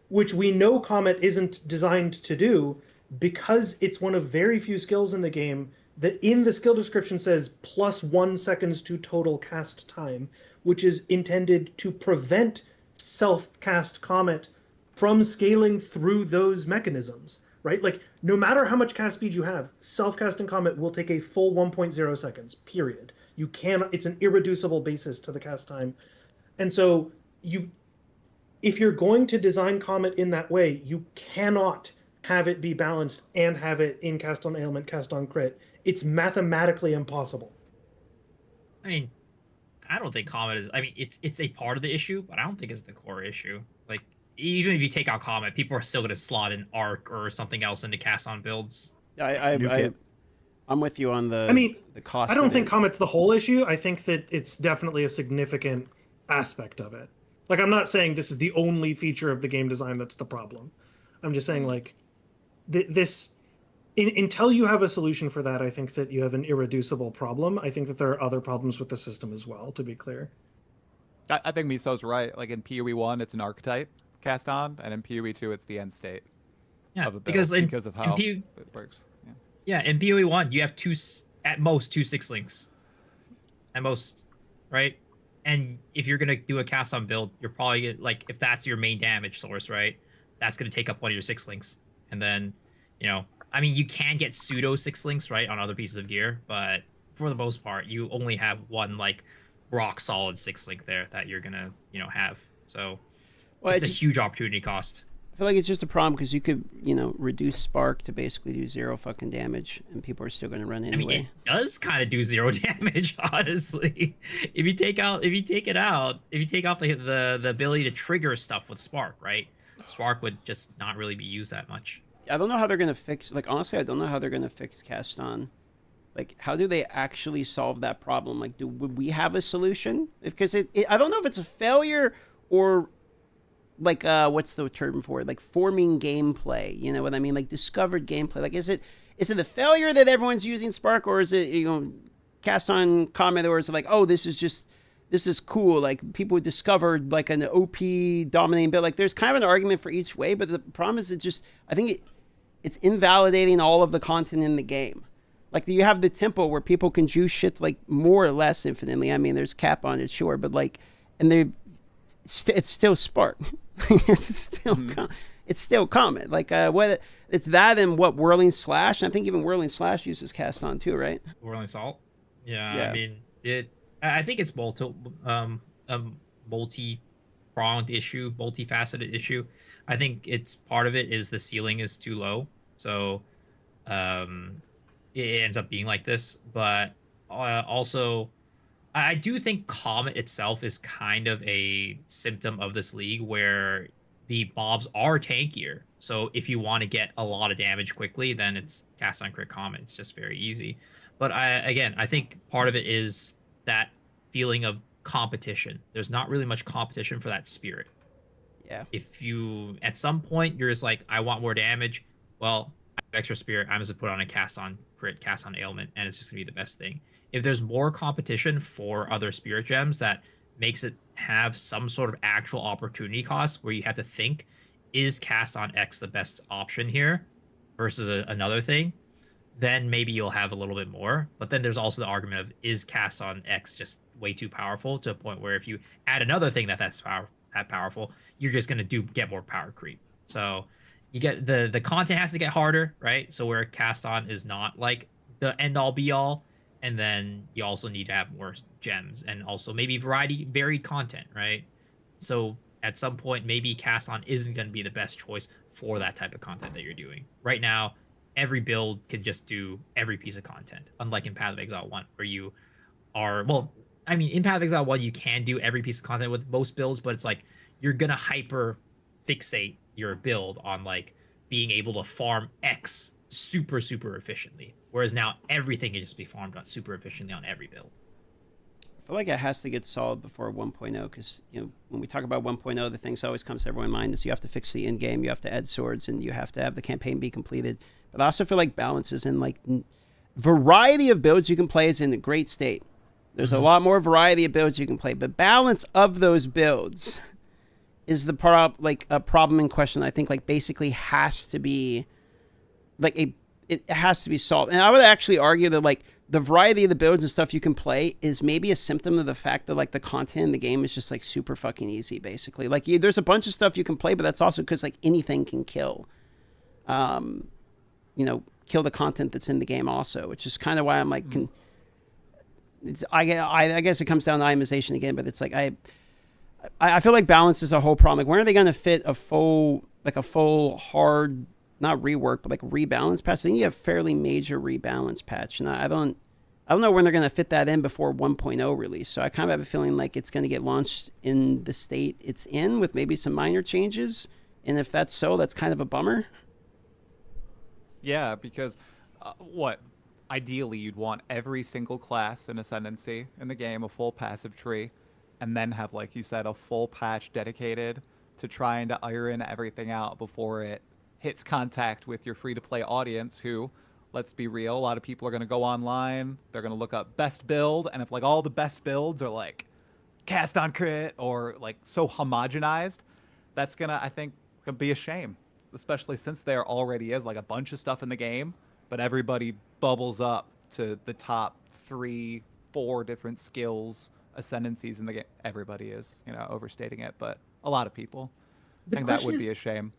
which we know Comet isn't designed to do, because it's one of very few skills in the game that in the skill description says +1 seconds to total cast time, which is intended to prevent self-cast Comet from scaling through those mechanisms, right? Like, no matter how much cast speed you have, self-casting Comet will take a full 1.0 seconds, period. You cannot, it's an irreducible basis to the cast time. And so if you're going to design Comet in that way, you cannot have it be balanced and have it in cast on ailment, cast on crit. It's mathematically impossible. I mean, I don't think Comet is. I mean, it's a part of the issue, but I don't think it's the core issue. Like, even if you take out Comet, people are still going to slot an Arc or something else into cast on builds. I'm with you on the. I mean, the cost. I don't think Comet's the whole issue. I think that it's definitely a significant aspect of it. Like, I'm not saying this is the only feature of the game design that's the problem. I'm just saying, like, until you have a solution for that, I think that you have an irreducible problem. I think that there are other problems with the system as well, to be clear. I think Miso's right. Like in PoE 1, it's an archetype cast on, and in PoE 2, it's the end state. Yeah, of a build because of how it works. Yeah, in PoE 1, you have at most two 6-links. At most, right? And if you're gonna do a cast on build, you're probably gonna, like, if that's your main damage source, right? That's gonna take up one of your 6-links. And then, I mean, you can get pseudo 6-links, right, on other pieces of gear, but for the most part, you only have one, like, rock solid 6-link there that you're gonna, have. So it's a huge opportunity cost. I feel like it's just a problem because you could, reduce Spark to basically do 0 fucking damage, and people are still going to run anyway. I mean, it does kind of do 0 damage, honestly. If you take off the ability to trigger stuff with Spark, right? Spark would just not really be used that much. I don't know how they're going to fix. Like, honestly, I don't know how they're going to fix cast on. Like, how do they actually solve that problem? Like, would we have a solution? Because I don't know if it's a failure or, like, what's the term for it? Like, forming gameplay. You know what I mean? Like, discovered gameplay. Like, is it a failure that everyone's using Spark, or is it, cast on Comet, or is it like, oh, this is just this is cool. Like people discovered like an OP dominating build. Like there's kind of an argument for each way, but the problem is I think it's invalidating all of the content in the game. Like you have the tempo where people can juice shit like more or less infinitely. I mean, there's cap on it, sure, but like, and it's still Spark. It's still it's still common. Like what it's that and what Whirling Slash. And I think even Whirling Slash uses cast on too, right? Whirling Salt. Yeah, Yeah. I mean it. I think it's multi-pronged issue, multifaceted issue. I think it's part of it is the ceiling is too low, so it ends up being like this. But also, I do think Comet itself is kind of a symptom of this league where the mobs are tankier. So if you want to get a lot of damage quickly, then it's cast on crit Comet. It's just very easy. But I think part of it is that feeling of competition. There's not really much competition for that spirit. Yeah. If you at some point you're just like, I want more damage, well, I have extra spirit, I'm just gonna put on a cast on crit, cast on ailment, and it's just gonna be the best thing. If there's more competition for other spirit gems that makes it have some sort of actual opportunity cost where you have to think, is cast on X the best option here versus another thing, then maybe you'll have a little bit more. But then there's also the argument of, is cast on X just way too powerful to a point where if you add another thing that's powerful, you're just gonna get more power creep. So you get the content has to get harder, right? So where cast on is not like the end all be all, and then you also need to have more gems and also maybe varied content, right? So at some point maybe cast on isn't going to be the best choice for that type of content that you're doing. Right now every build can just do every piece of content, unlike in Path of Exile 1 where you are, well, I mean, in Path of Exile 1 you can do every piece of content with most builds, but it's like you're gonna hyper fixate your build on like being able to farm X super efficiently, whereas now everything can just be farmed on super efficiently on every build. I feel like it has to get solved before 1.0 because, you know, when we talk about 1.0, the things that always comes to everyone's mind is you have to fix the end game, you have to add swords, and you have to have the campaign be completed. But I also feel like balance is in like variety of builds you can play is in a great state. There's a lot more variety of builds you can play, but balance of those builds is the a problem in question. I think like basically has to be like it has to be solved. And I would actually argue that like the variety of the builds and stuff you can play is maybe a symptom of the fact that like the content in the game is just like super fucking easy, basically. Like there's a bunch of stuff you can play, but that's also because like anything can kill, kill the content that's in the game also, which is kind of why I'm like, I guess it comes down to itemization again, but it's like I feel like balance is a whole problem. Like when are they going to fit a full hard, not rework, but like rebalance patch? I think you have fairly major rebalance patch, and I don't know when they're going to fit that in before 1.0 release. So I kind of have a feeling like it's going to get launched in the state it's in with maybe some minor changes. And if that's so, that's kind of a bummer. Yeah, because ideally you'd want every single class in Ascendancy in the game, a full passive tree, and then have, like you said, a full patch dedicated to trying to iron everything out before it hits contact with your free-to-play audience who, let's be real, a lot of people are going to go online, they're going to look up best build, and if like all the best builds are like cast on crit or like so homogenized, that's going to, I think, be a shame, especially since there already is like a bunch of stuff in the game, but everybody bubbles up to the top 3-4 different skills ascendancies in the game. Everybody is, overstating it, but a lot of people. I think that would be a shame.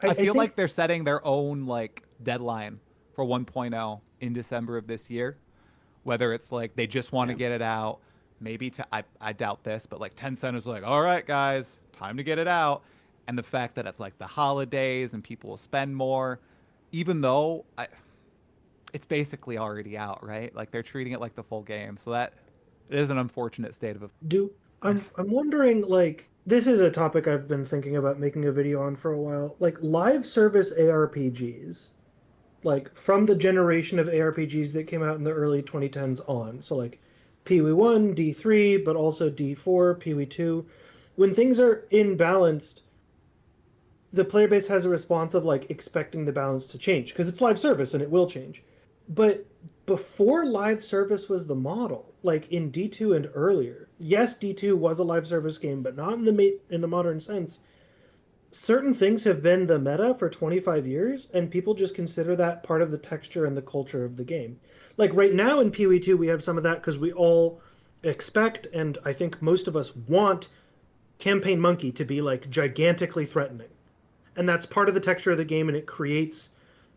I feel like they're setting their own like deadline for 1.0 in December of this year. Whether it's like they just want to get it out, maybe I doubt this, but like Tencent is like, all right, guys, time to get it out. And the fact that it's like the holidays and people will spend more, even though it's basically already out, right? Like they're treating it like the full game. So that it is an unfortunate state of I'm wondering, like, this is a topic I've been thinking about making a video on for a while. Like live service ARPGs, like from the generation of ARPGs that came out in the early 2010s on. So like PoE 1, D3, but also D4, PoE 2. When things are imbalanced, the player base has a response of like expecting the balance to change because it's live service and it will change. But before live service was the model, like in D2 and earlier. Yes, D2 was a live service game, but not in the modern sense. Certain things have been the meta for 25 years, and people just consider that part of the texture and the culture of the game. Like right now in PoE 2, we have some of that because we all expect, and I think most of us want, Campaign Monkey to be like gigantically threatening. And that's part of the texture of the game, and it creates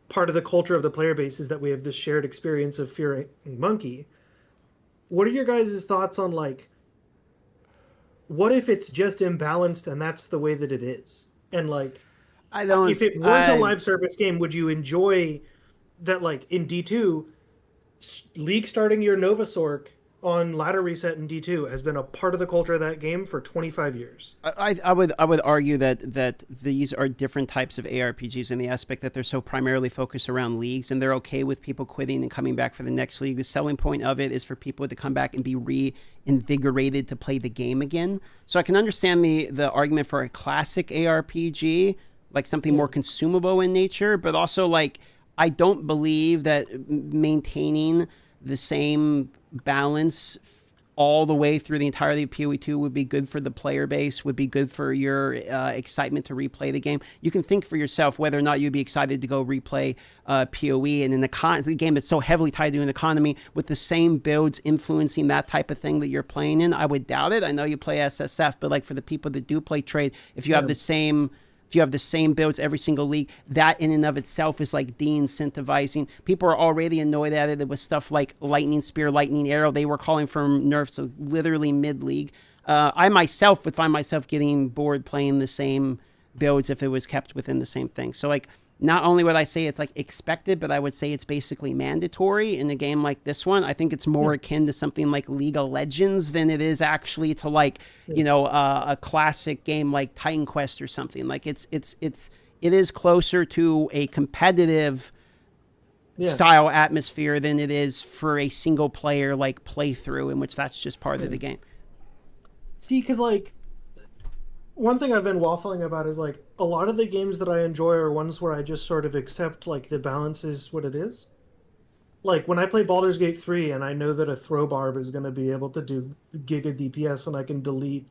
part of the culture of the player base is that we have this shared experience of fearing Monkey. What are your guys' thoughts on like, what if it's just imbalanced and that's the way that it is? And like, I don't. if it weren't a live service game, would you enjoy that? Like in D2, League starting your Nova Sork on ladder reset in D2 has been a part of the culture of that game for 25 years. I would argue that these are different types of ARPGs in the aspect that they're so primarily focused around leagues, and they're okay with people quitting and coming back for the next league. The selling point of it is for people to come back and be reinvigorated to play the game again. So I can understand the argument for a classic ARPG, like something more consumable in nature, but also like I don't believe that maintaining the same balance all the way through the entirety of PoE 2 would be good for the player base, would be good for your excitement to replay the game. You can think for yourself whether or not you'd be excited to go replay PoE, and in the game that's so heavily tied to an economy with the same builds influencing that type of thing that you're playing in. I would doubt it. I know you play SSF, but like for the people that do play trade, if you have the same builds every single league, that in and of itself is like de-incentivizing. People are already annoyed at it with stuff like Lightning Spear, Lightning Arrow. They were calling for nerfs, so literally mid-league. I myself would find myself getting bored playing the same builds if it was kept within the same thing. So like, not only would I say it's like expected, but I would say it's basically mandatory in a game like this one. I think it's more akin to something like League of Legends than it is actually to like, you know, a classic game like Titan Quest or something. Like it is closer to a competitive style atmosphere than it is for a single player like playthrough in which that's just part of the game. See, because like, one thing I've been waffling about is like a lot of the games that I enjoy are ones where I just sort of accept like the balance is what it is. Like when I play Baldur's Gate 3 and I know that a throw barb is going to be able to do giga DPS and I can delete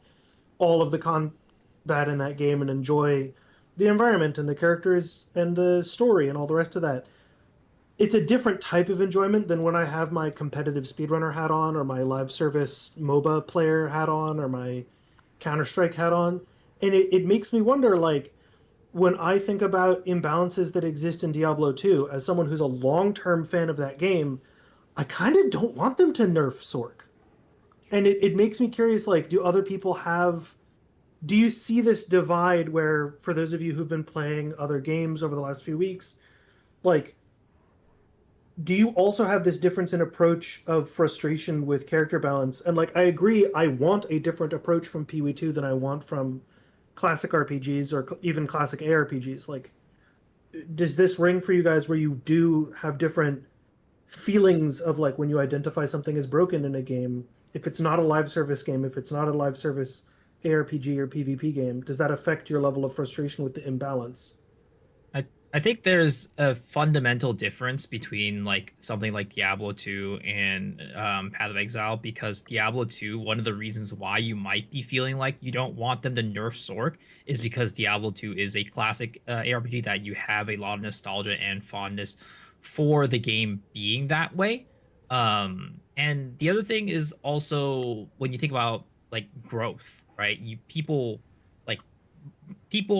all of the combat in that game and enjoy the environment and the characters and the story and all the rest of that. It's a different type of enjoyment than when I have my competitive speedrunner hat on or my live service MOBA player hat on or my Counter-Strike hat on. And it makes me wonder, like, when I think about imbalances that exist in Diablo 2, as someone who's a long-term fan of that game, I kind of don't want them to nerf Sork. And it makes me curious, like, do you see this divide where, for those of you who've been playing other games over the last few weeks, like, do you also have this difference in approach of frustration with character balance? And like, I agree, I want a different approach from PoE 2 than I want from classic RPGs or even classic ARPGs. Like, does this ring for you guys where you do have different feelings of like when you identify something as broken in a game, if it's not a live service game, if it's not a live service ARPG or PvP game, does that affect your level of frustration with the imbalance? I think there's a fundamental difference between like something like Diablo 2 and Path of Exile, because Diablo 2, one of the reasons why you might be feeling like you don't want them to nerf Sork is because Diablo 2 is a classic ARPG that you have a lot of nostalgia and fondness for the game being that way. And the other thing is also when you think about like growth, right? People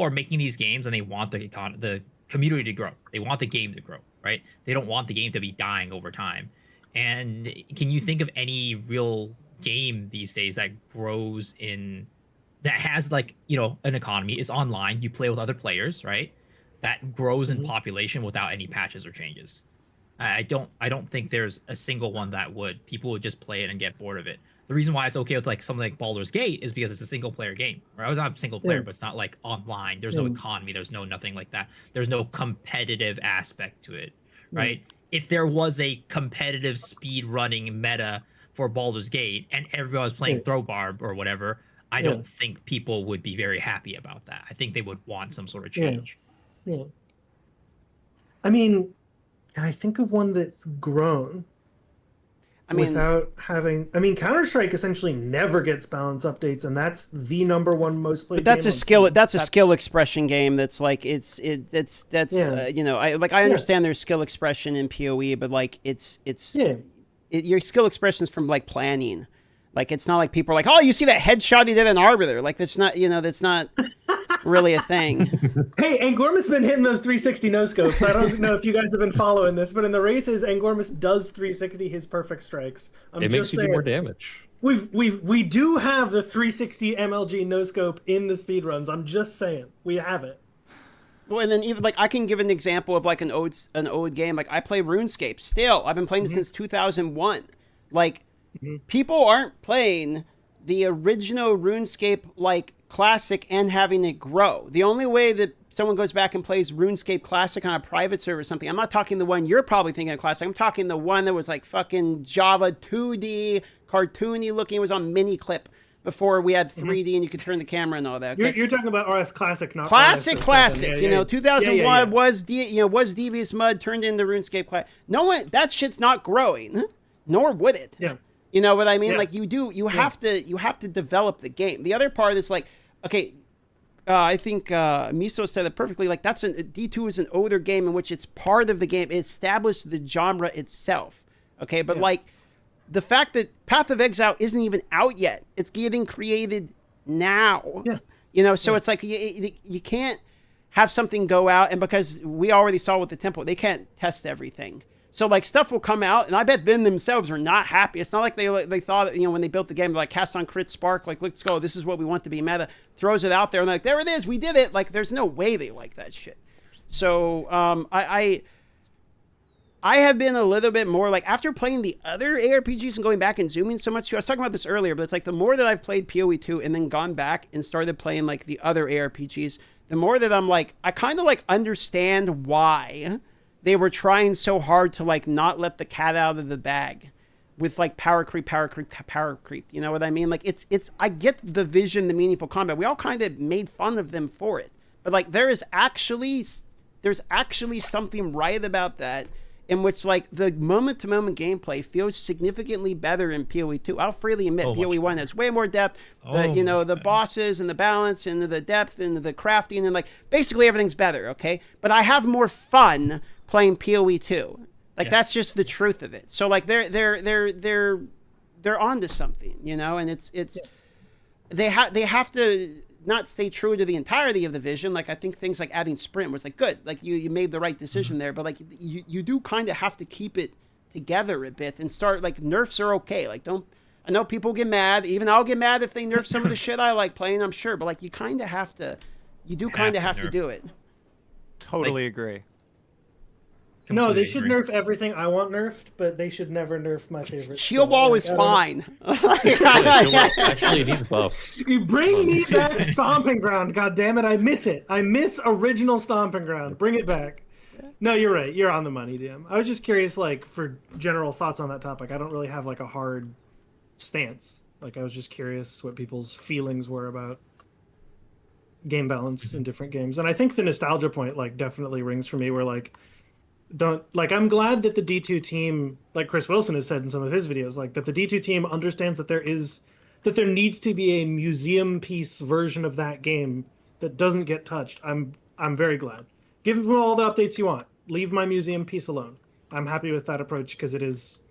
are making these games and they want the community to grow. They want the game to grow, right? They don't want the game to be dying over time. And can you think of any real game these days that grows that has like, you know, an economy, is online, you play with other players, right? That grows in population without any patches or changes. I don't think there's a single one that would. People would just play it and get bored of it. The reason why it's okay with like something like Baldur's Gate is because it's a single player game. Right? It's not a single player, but it's not like online. There's no economy. There's no nothing like that. There's no competitive aspect to it, right? If there was a competitive speed running meta for Baldur's Gate and everyone was playing throw barb or whatever, I don't think people would be very happy about that. I think they would want some sort of change. Yeah. I mean, can I think of one that's grown? without having. I mean, Counter-Strike essentially never gets balance updates, and that's the #1 most played. But that's game a on skill. Steam. That's a skill expression game. That's like that's Yeah. you know, I understand there's skill expression in PoE, but like your skill expression is from like planning. Like it's not like people are like, oh, you see that headshot he did in Arbiter. Like that's not that's not really a thing. Hey, Angormus been hitting those 360 no scopes. I don't know if you guys have been following this, but in the races, Angormus does 360 his perfect strikes. It makes you do more damage. We do have the 360 MLG no scope in the speedruns. I'm just saying, we have it. Well, and then even like I can give an example of like an old game. Like I play RuneScape still. I've been playing it since 2001. Like people aren't playing the original RuneScape like Classic and having it grow. The only way that someone goes back and plays RuneScape Classic on a private server or something, I'm not talking the one you're probably thinking of Classic. I'm talking the one that was like fucking Java 2D, cartoony looking. It was on mini clip before we had 3D and you could turn the camera and all that. Okay? You're talking about RS Classic, not Classic. Yeah, 2001 was was Devious Mud turned into RuneScape Classic. No one, that shit's not growing, nor would it. Yeah. You know what I mean? Yeah. Like you have to develop the game. The other part is like, okay, I think Miso said it perfectly. Like D2 is an older game in which it's part of the game. It established the genre itself. Okay, but like the fact that Path of Exile isn't even out yet, it's getting created now. Yeah. You know, so it's like you can't have something go out, and because we already saw with the temple, they can't test everything. So like stuff will come out, and I bet them themselves are not happy. It's not like they thought, when they built the game, they're like cast on crit spark, like let's go, this is what we want to be meta, throws it out there, and like there it is, we did it. Like there's no way they like that shit. So I have been a little bit more like after playing the other ARPGs and going back and zooming so much. I was talking about this earlier, but it's like the more that I've played PoE 2 and then gone back and started playing like the other ARPGs, the more that I'm like I kind of like understand why they were trying so hard to like not let the cat out of the bag with like power creep. You know what I mean? Like it's I get the vision, the meaningful combat. We all kind of made fun of them for it. But like there's actually something right about that, in which like the moment to moment gameplay feels significantly better in PoE 2. I'll freely admit PoE 1 has way more depth. The bosses and the balance and the depth and the crafting and like basically everything's better, okay? But I have more fun playing PoE 2. Like that's just the truth of it. So like they're onto something, and it's they have to not stay true to the entirety of the vision. Like I think things like adding sprint was like good. Like you made the right decision there, but like you do kind of have to keep it together a bit and start like nerfs are okay. Like I know people get mad. Even I'll get mad if they nerf some of the shit I like playing, I'm sure, but like you kind of have to do it. Totally agree. No, they should nerf everything I want nerfed, but they should never nerf my favorite. Shield Wall is fine. Actually, it needs buffs. You bring me back Stomping Ground, God damn it! I miss it. I miss original Stomping Ground. Bring it back. No, you're right. You're on the money, DM. I was just curious, like, for general thoughts on that topic. I don't really have like a hard stance. Like, I was just curious what people's feelings were about game balance in different games, and I think the nostalgia point like definitely rings for me. Where like. I'm glad that the D2 team, like Chris Wilson has said in some of his videos, like that the D2 team understands that there needs to be a museum piece version of that game that doesn't get touched. I'm very glad. Give them all the updates you want. Leave my museum piece alone. I'm happy with that approach because it is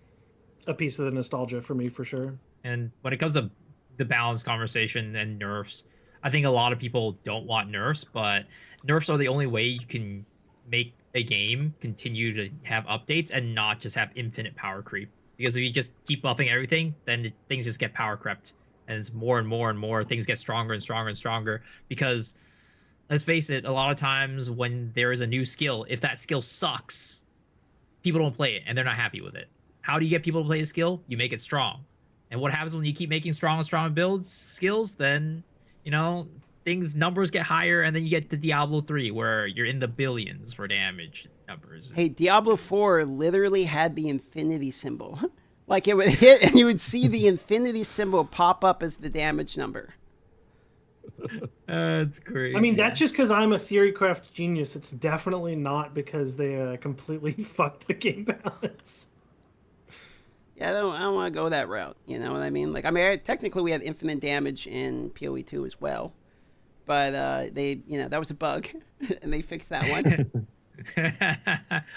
a piece of the nostalgia for me for sure. And when it comes to the balance conversation and nerfs, I think a lot of people don't want nerfs, but nerfs are the only way you can make a game continue to have updates and not just have infinite power creep. Because if you just keep buffing everything, then things just get power crept, and it's more and more and more. Things get stronger and stronger and stronger. Because let's face it, a lot of times when there is a new skill, if that skill sucks, people don't play it and they're not happy with it. How do you get people to play a skill? You make it strong. And what happens when you keep making strong and strong builds skills? Then numbers get higher, and then you get to Diablo 3 where you're in the billions for damage numbers. Hey, Diablo 4 literally had the infinity symbol. Like it would hit and you would see the infinity symbol pop up as the damage number. That's crazy. I mean, that's just because I'm a theorycraft genius. It's definitely not because they completely fucked the game balance. Yeah, I don't want to go that route. You know what I mean? Like, I mean, technically we had infinite damage in PoE 2 as well, but they, you know, that was a bug, and they fixed that one.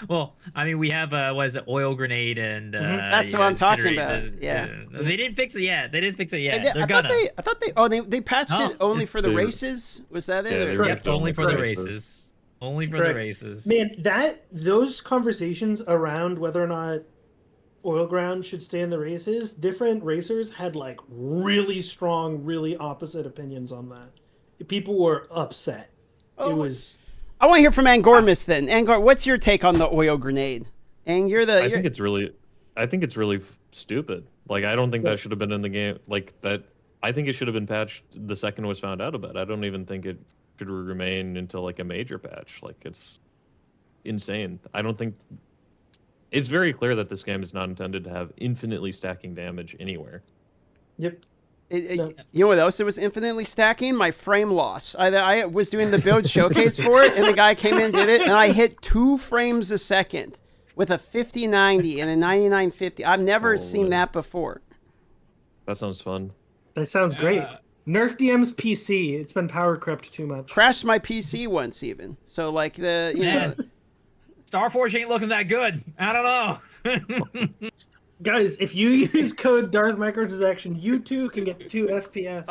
Well, I mean, we have what is it, oil grenade and That's what I'm talking about. Yeah. They didn't fix it yet. They didn't fix it yet. I They're thought gonna. I thought they. Oh, they patched Oh. it only for the They- races. Was that it? Yeah, Or- they Yep, ripped only for the races. races. Only for Correct. the races. Man, those conversations around whether or not oil ground should stay in the races, different racers had like really strong, really opposite opinions on that. People were upset. Oh, It was I want to hear from Angormus then. Angor, what's your take on the oil grenade? And you're the. I think it's really stupid. Like, I don't think that should have been in the game. Like that, I think it should have been patched the second it was found out about. I don't even think it should remain until like a major patch. Like, it's insane. I don't think it's very clear that this game is not intended to have infinitely stacking damage anywhere. yep. You know what else it was infinitely stacking? My frame loss. I was doing the build showcase for it, and the guy came in and did it, and I hit 2 frames a second with a 5090 and a 9950. I've never seen that before. That sounds fun. That sounds great. Nerf DM's PC. It's been power crept too much. Crashed my PC once even. So like the you know. Starforge ain't looking that good. I don't know. Guys, if you use code Darth Microtransaction, you too can get 2 FPS.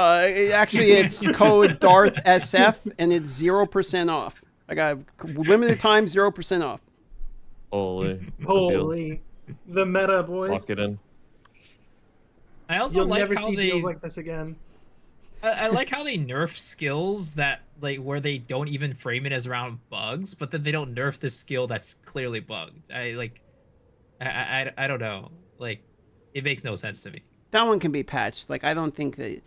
Actually, it's code Darth SF, and it's 0% off. I got limited time, 0% off. Holy. good deal. Holy, the meta, boys. Lock it in. I also You'll like never how see they. deals like this again. I like how they nerf skills that like where they don't even frame it as around bugs, but then they don't nerf the skill that's clearly bugged. I don't know. Like, it makes no sense to me. That one can be patched. Like, I don't think that,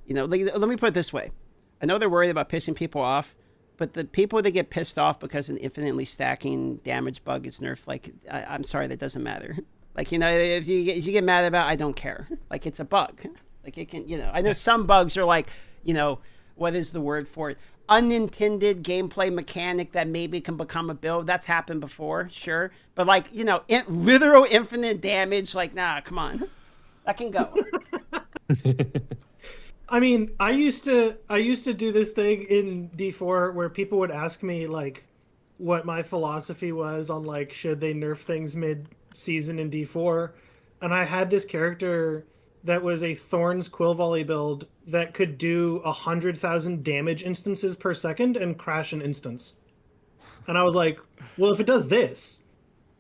you know, like, let me put it this way. I know they're worried about pissing people off, but the people that get pissed off because an infinitely stacking damage bug is nerfed, like, I'm sorry, that doesn't matter. Like, you know, if you get mad about it, I don't care. Like, it's a bug. Like, it can, you know, I know some bugs are like, you know, what is the word for it? Unintended gameplay mechanic that maybe can become a build. That's happened before, sure. But like, you know, literal infinite damage, like, nah, come on. That can go. I mean, I used to do this thing in D4 where people would ask me like what my philosophy was on like should they nerf things mid-season in D4, and I had this character that was a Thorns Quill Volley build that could do 100,000 damage instances per second and crash an instance. And I was like, well, if it does this,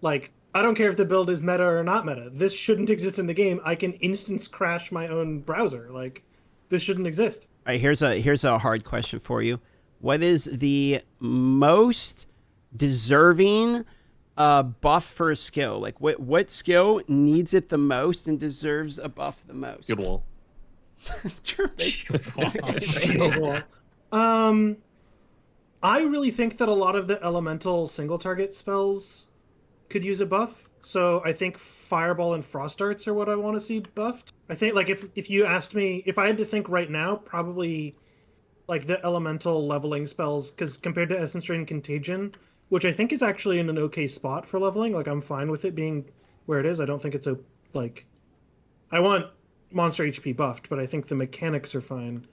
like, I don't care if the build is meta or not meta. This shouldn't exist in the game. I can instance crash my own browser. Like, this shouldn't exist. All right, here's a hard question for you. What is the most deserving buff for a skill? Like, what skill needs it the most and deserves a buff the most? Good wall. I really think that a lot of the elemental single target spells could use a buff. So I think Fireball and Frost Darts are what I want to see buffed. I think, like, if you asked me, if I had to think right now, probably like the elemental leveling spells, because compared to Essence Drain Contagion, which I think is actually in an okay spot for leveling, like I'm fine with it being where it is. I don't think it's I want monster HP buffed, but I think the mechanics are fine.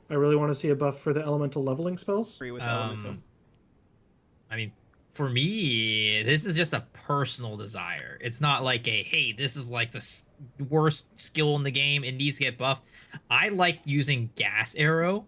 I really want to see a buff for the elemental leveling spells. Agree with elemental. I mean, for me, this is just a personal desire. It's not like hey, this is like the worst skill in the game. It needs to get buffed. I like using Gas Arrow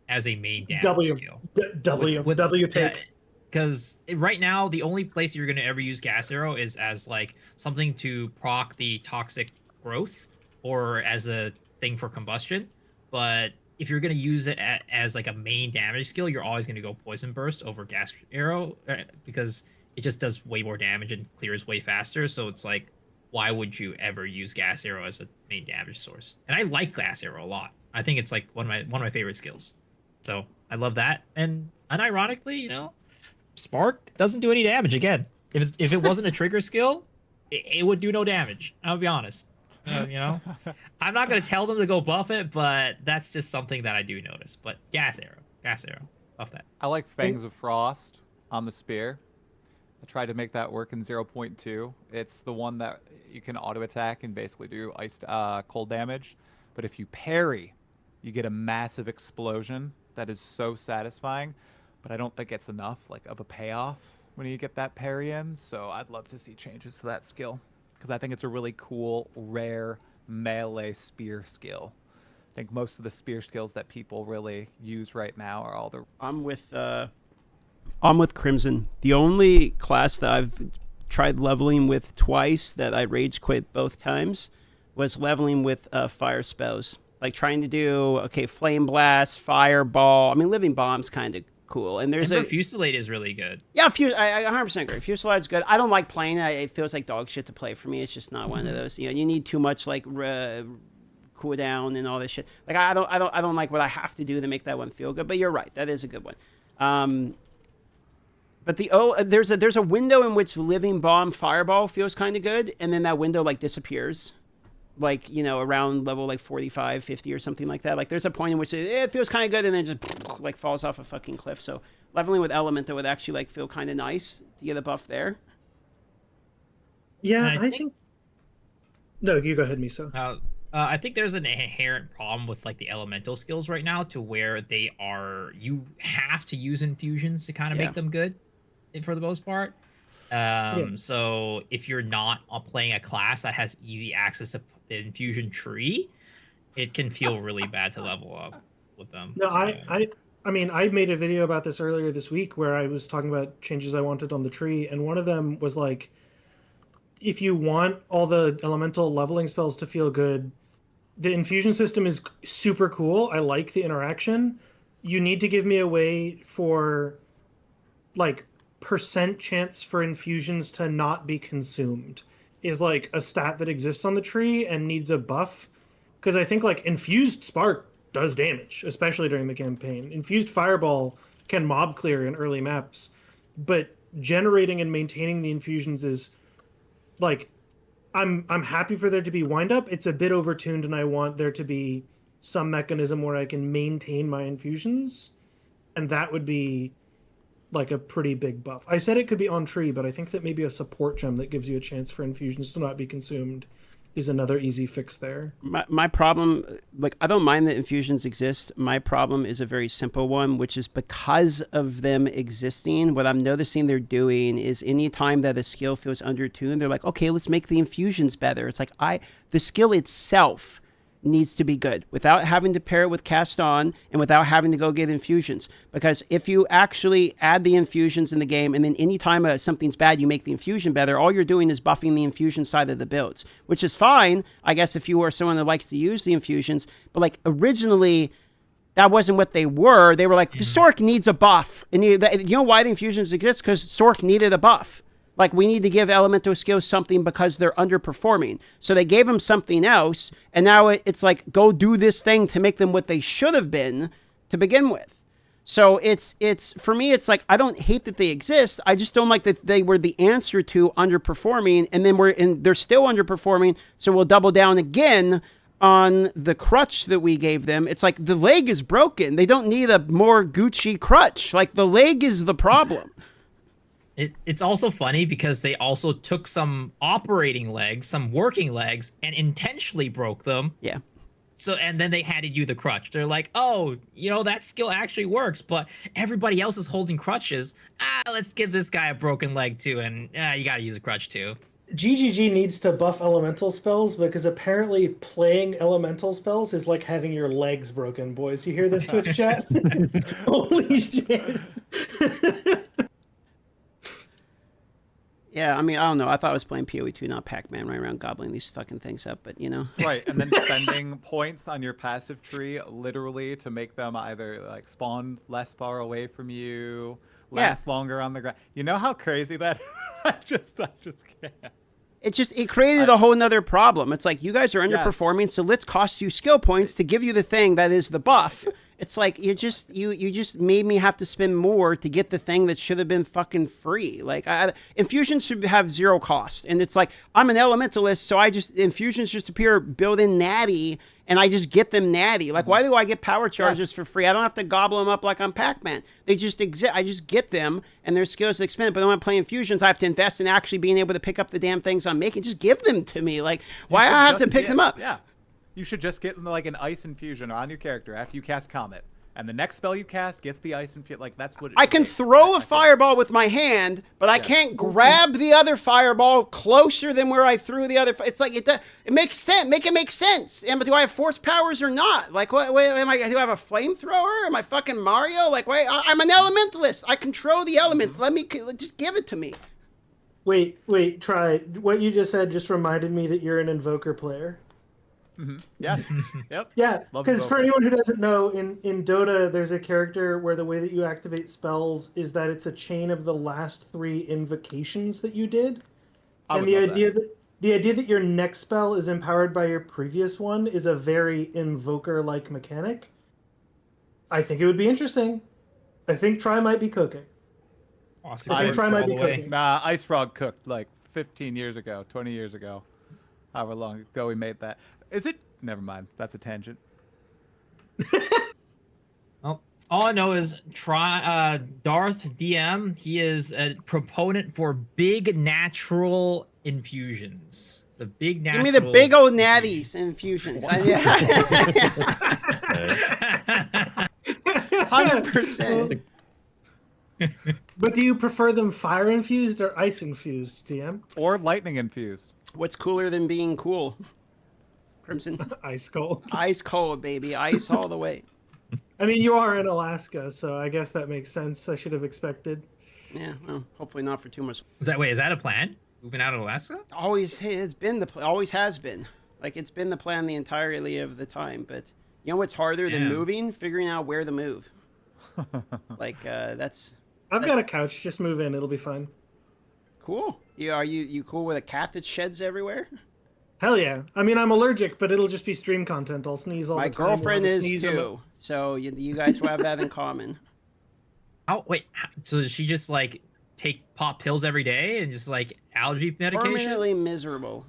as a main damage skill. W take. Because right now, the only place you're going to ever use Gas Arrow is as like something to proc the toxic growth or as a thing for combustion. But if you're going to use it as like a main damage skill, you're always going to go Poison Burst over Gas Arrow because it just does way more damage and clears way faster. So it's like, why would you ever use Gas Arrow as a main damage source? And I like Gas Arrow a lot. I think it's like one of my favorite skills. So I love that. And unironically, you know, Spark doesn't do any damage again. If it wasn't a trigger skill, it would do no damage. I'll be honest. You know, I'm not gonna tell them to go buff it, but that's just something that I do notice. But Gas Arrow, buff that. I like Fangs of Frost on the spear. I tried to make that work in 0.2. It's the one that you can auto attack and basically do cold damage. But if you parry, you get a massive explosion that is so satisfying. But I don't think it's enough like of a payoff when you get that parry in. So I'd love to see changes to that skill because I think it's a really cool, rare melee spear skill. I think most of the spear skills that people really use right now are all the. I'm with Crimson. The only class that I've tried leveling with twice that I rage quit both times was leveling with fire spells. Like trying to do flame blast, fireball. I mean, living bomb's kind of cool. And there's Fusillade is really good. Yeah, I 100% agree. Fusillade's good. I don't like playing it. It feels like dog shit to play for me. It's just not one of those. You need too much like cooldown and all this shit. Like I don't like what I have to do to make that one feel good. But you're right. That is a good one. But there's a window in which living bomb fireball feels kind of good, and then that window like disappears, like around level like 45, 50 or something like that. Like there's a point in which it feels kind of good, and then just like falls off a fucking cliff. So leveling with Elemental would actually like feel kind of nice to get a buff there. Yeah, I think. No, you go ahead, Miso. I think there's an inherent problem with like the elemental skills right now to where you have to use infusions to kind of make them good for the most part. So if you're not playing a class that has easy access to the infusion tree, it can feel really bad to level up with them. No, so, I mean, I made a video about this earlier this week where I was talking about changes I wanted on the tree, and one of them was like, if you want all the elemental leveling spells to feel good, the infusion system is super cool. I like the interaction. You need to give me a way for like percent chance for infusions to not be consumed is like a stat that exists on the tree and needs a buff. Because I think like infused spark does damage, especially during the campaign. Infused fireball can mob clear in early maps, but generating and maintaining the infusions is like, I'm happy for there to be wind up. It's a bit overtuned, and I want there to be some mechanism where I can maintain my infusions, and that would be like a pretty big buff. I said it could be on tree, but I think that maybe a support gem that gives you a chance for infusions to not be consumed is another easy fix there. My problem, like, I don't mind that infusions exist. My problem is a very simple one, which is because of them existing, what I'm noticing they're doing is anytime that a skill feels undertuned, they're like, okay, let's make the infusions better. It's like, the skill itself needs to be good without having to pair it with cast on and without having to go get infusions. Because if you actually add the infusions in the game and then anytime something's bad, you make the infusion better, all you're doing is buffing the infusion side of the builds, which is fine, I guess, if you are someone that likes to use the infusions. But like originally, that wasn't what they were. They were like, the Sork needs a buff. And you know why the infusions exist? Because Sork needed a buff. Like, we need to give elemental skills something because they're underperforming. So they gave them something else, and now it's like, go do this thing to make them what they should have been to begin with. So it's for me, it's like, I don't hate that they exist. I just don't like that they were the answer to underperforming, and then they're still underperforming, so we'll double down again on the crutch that we gave them. It's like, the leg is broken. They don't need a more Gucci crutch. Like, the leg is the problem. It's also funny because they also took some operating legs, some working legs, and intentionally broke them. Yeah. So, and then they handed you the crutch. They're like, oh, that skill actually works, but everybody else is holding crutches. Let's give this guy a broken leg too, and you gotta use a crutch too. GGG needs to buff elemental spells because apparently playing elemental spells is like having your legs broken, boys. You hear this, Twitch chat? Holy shit. Yeah, I mean, I don't know. I thought I was playing PoE 2, not Pac-Man, running around gobbling these fucking things up, but Right, and then spending points on your passive tree literally to make them either like spawn less far away from you, last longer on the ground. You know how crazy that I just can't. It created a whole nother problem. It's like, you guys are underperforming, so let's cost you skill points to give you the thing that is the buff. It's like, you just made me have to spend more to get the thing that should have been fucking free. Like, infusions should have zero cost. And it's like, I'm an elementalist, so infusions just appear built in natty, and I just get them natty. Like, why do I get power charges for free? I don't have to gobble them up like I'm Pac-Man. They just exist. I just get them, and their skills expand. But when I'm playing fusions, I have to invest in actually being able to pick up the damn things I'm making. Just give them to me. Like, why I have to pick them up? Yeah. You should just get like an ice infusion on your character after you cast Comet. And the next spell you cast gets the ice infusion. Like, that's what it I can throw a fireball with my hand, but I can't grab the other fireball closer than where I threw the other. It's like, it makes sense. Make it make sense. And do I have force powers or not? Like, what? Wait, do I have a flamethrower? Am I fucking Mario? Like, wait, I'm an elementalist. I control the elements. Let me just give it to me. Wait, try. What you just said just reminded me that you're an invoker player. Yeah. Yep. Yeah, Love because for Invoker. anyone who doesn't know, in Dota, there's a character where the way that you activate spells is that it's a chain of the last 3 invocations that you did. And the idea that your next spell is empowered by your previous one is a very invoker-like mechanic. I think it would be interesting. I think Try might be cooking. Awesome. I think Try might be All the way. cooking. Nah, Ice Frog cooked like 15 years ago, 20 years ago. However long ago we made that. Is it? Never mind. That's a tangent. Well, all I know is Darth DM. He is a proponent for big natural infusions. The big natural. Give me the big old natties infusions. 100%. But do you prefer them fire infused or ice infused, DM? Or lightning infused. What's cooler than being cool? Crimson. Ice cold. Ice cold, baby. Ice all the way. I mean, you are in Alaska, so I guess that makes sense. I should have expected. Yeah, well, hopefully not for too much. Is that a plan? Moving out of Alaska? Always has been always has been. Like, it's been the plan the entirety of the time. But you know what's harder than moving? Figuring out where to move. Like, that's. I've got a couch. Just move in. It'll be fine. Cool. Are you cool with a cat that sheds everywhere? Hell yeah. I mean, I'm allergic, but it'll just be stream content. I'll sneeze all My the time. girlfriend We'll have a is sneeze on too. So you guys will have that in common. So does she just like take pop pills every day and just like allergy medication? Permanently miserable.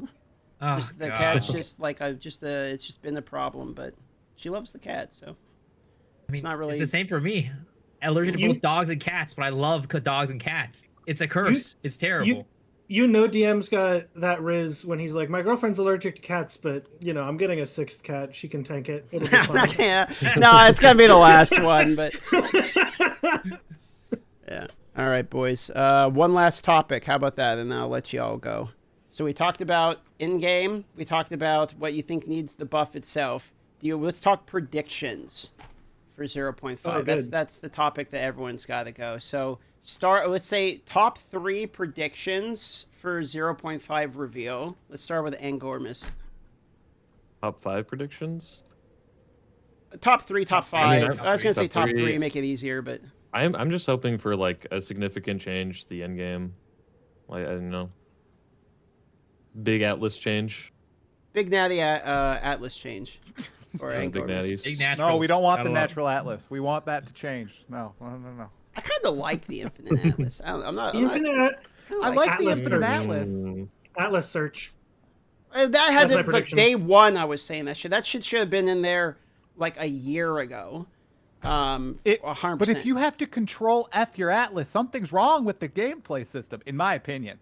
Oh, Just the God. cat's just like it's just been a problem, but she loves the cat, so I mean, it's not really. It's the same for me. Allergic to both dogs and cats, but I love dogs and cats. It's a curse. It's terrible. You know DM's got that riz when he's like, my girlfriend's allergic to cats, but, you know, I'm getting a 6th cat. She can tank it. It'll be fine. Yeah. No, it's going to be the last one, but... Yeah. All right, boys. One last topic. How about that? And then I'll let you all go. So we talked about in-game. We talked about what you think needs the buff itself. Let's talk predictions for 0.5. Oh, that's the topic that everyone's got to go. So... let's say top 3 predictions for 0.5 reveal. Let's start with Angormus. Top 5 predictions? Top 3, top 5. I mean, I was going to say top top 3, three. make it easier, but I'm just hoping for like a significant change to the end game. Like, I don't know. Big Atlas change. Big Natty Atlas change. Or Big Angormus. Natties. Big No, naturals. we don't want Gotta the love. natural Atlas. We want that to change. No. I kind of like the Infinite Atlas. I'm not. Infinite I like the Atlas Infinite search. Atlas. Atlas search. That had That's to, my like, prediction. day 1 I was saying that shit. That shit should have been in there like a year ago. 100%. But if you have to control F your Atlas, something's wrong with the gameplay system, in my opinion.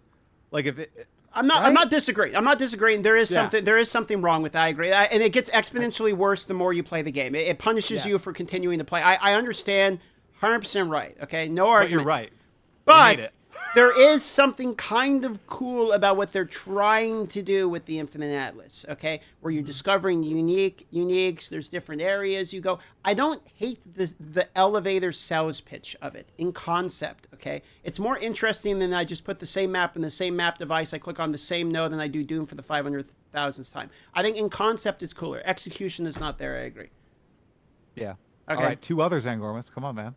Like if it, I'm not disagreeing. I'm not disagreeing. There is Yeah. something. There is something wrong with that. I agree. And it gets exponentially worse the more you play the game. It punishes you Yes. for continuing to play. I understand. 100% right. Okay. No but argument. you're right. We But hate it. there is something kind of cool about what they're trying to do with the Infinite Atlas, okay? Where you're discovering uniques, there's different areas you go. I don't hate the elevator sales pitch of it in concept, okay? It's more interesting than I just put the same map in the same map device, I click on the same node, and I do Doom for the 500,000th time. I think in concept it's cooler. Execution is not there, I agree. Yeah. Okay. All right, 2 others, Angormus. Come on, man.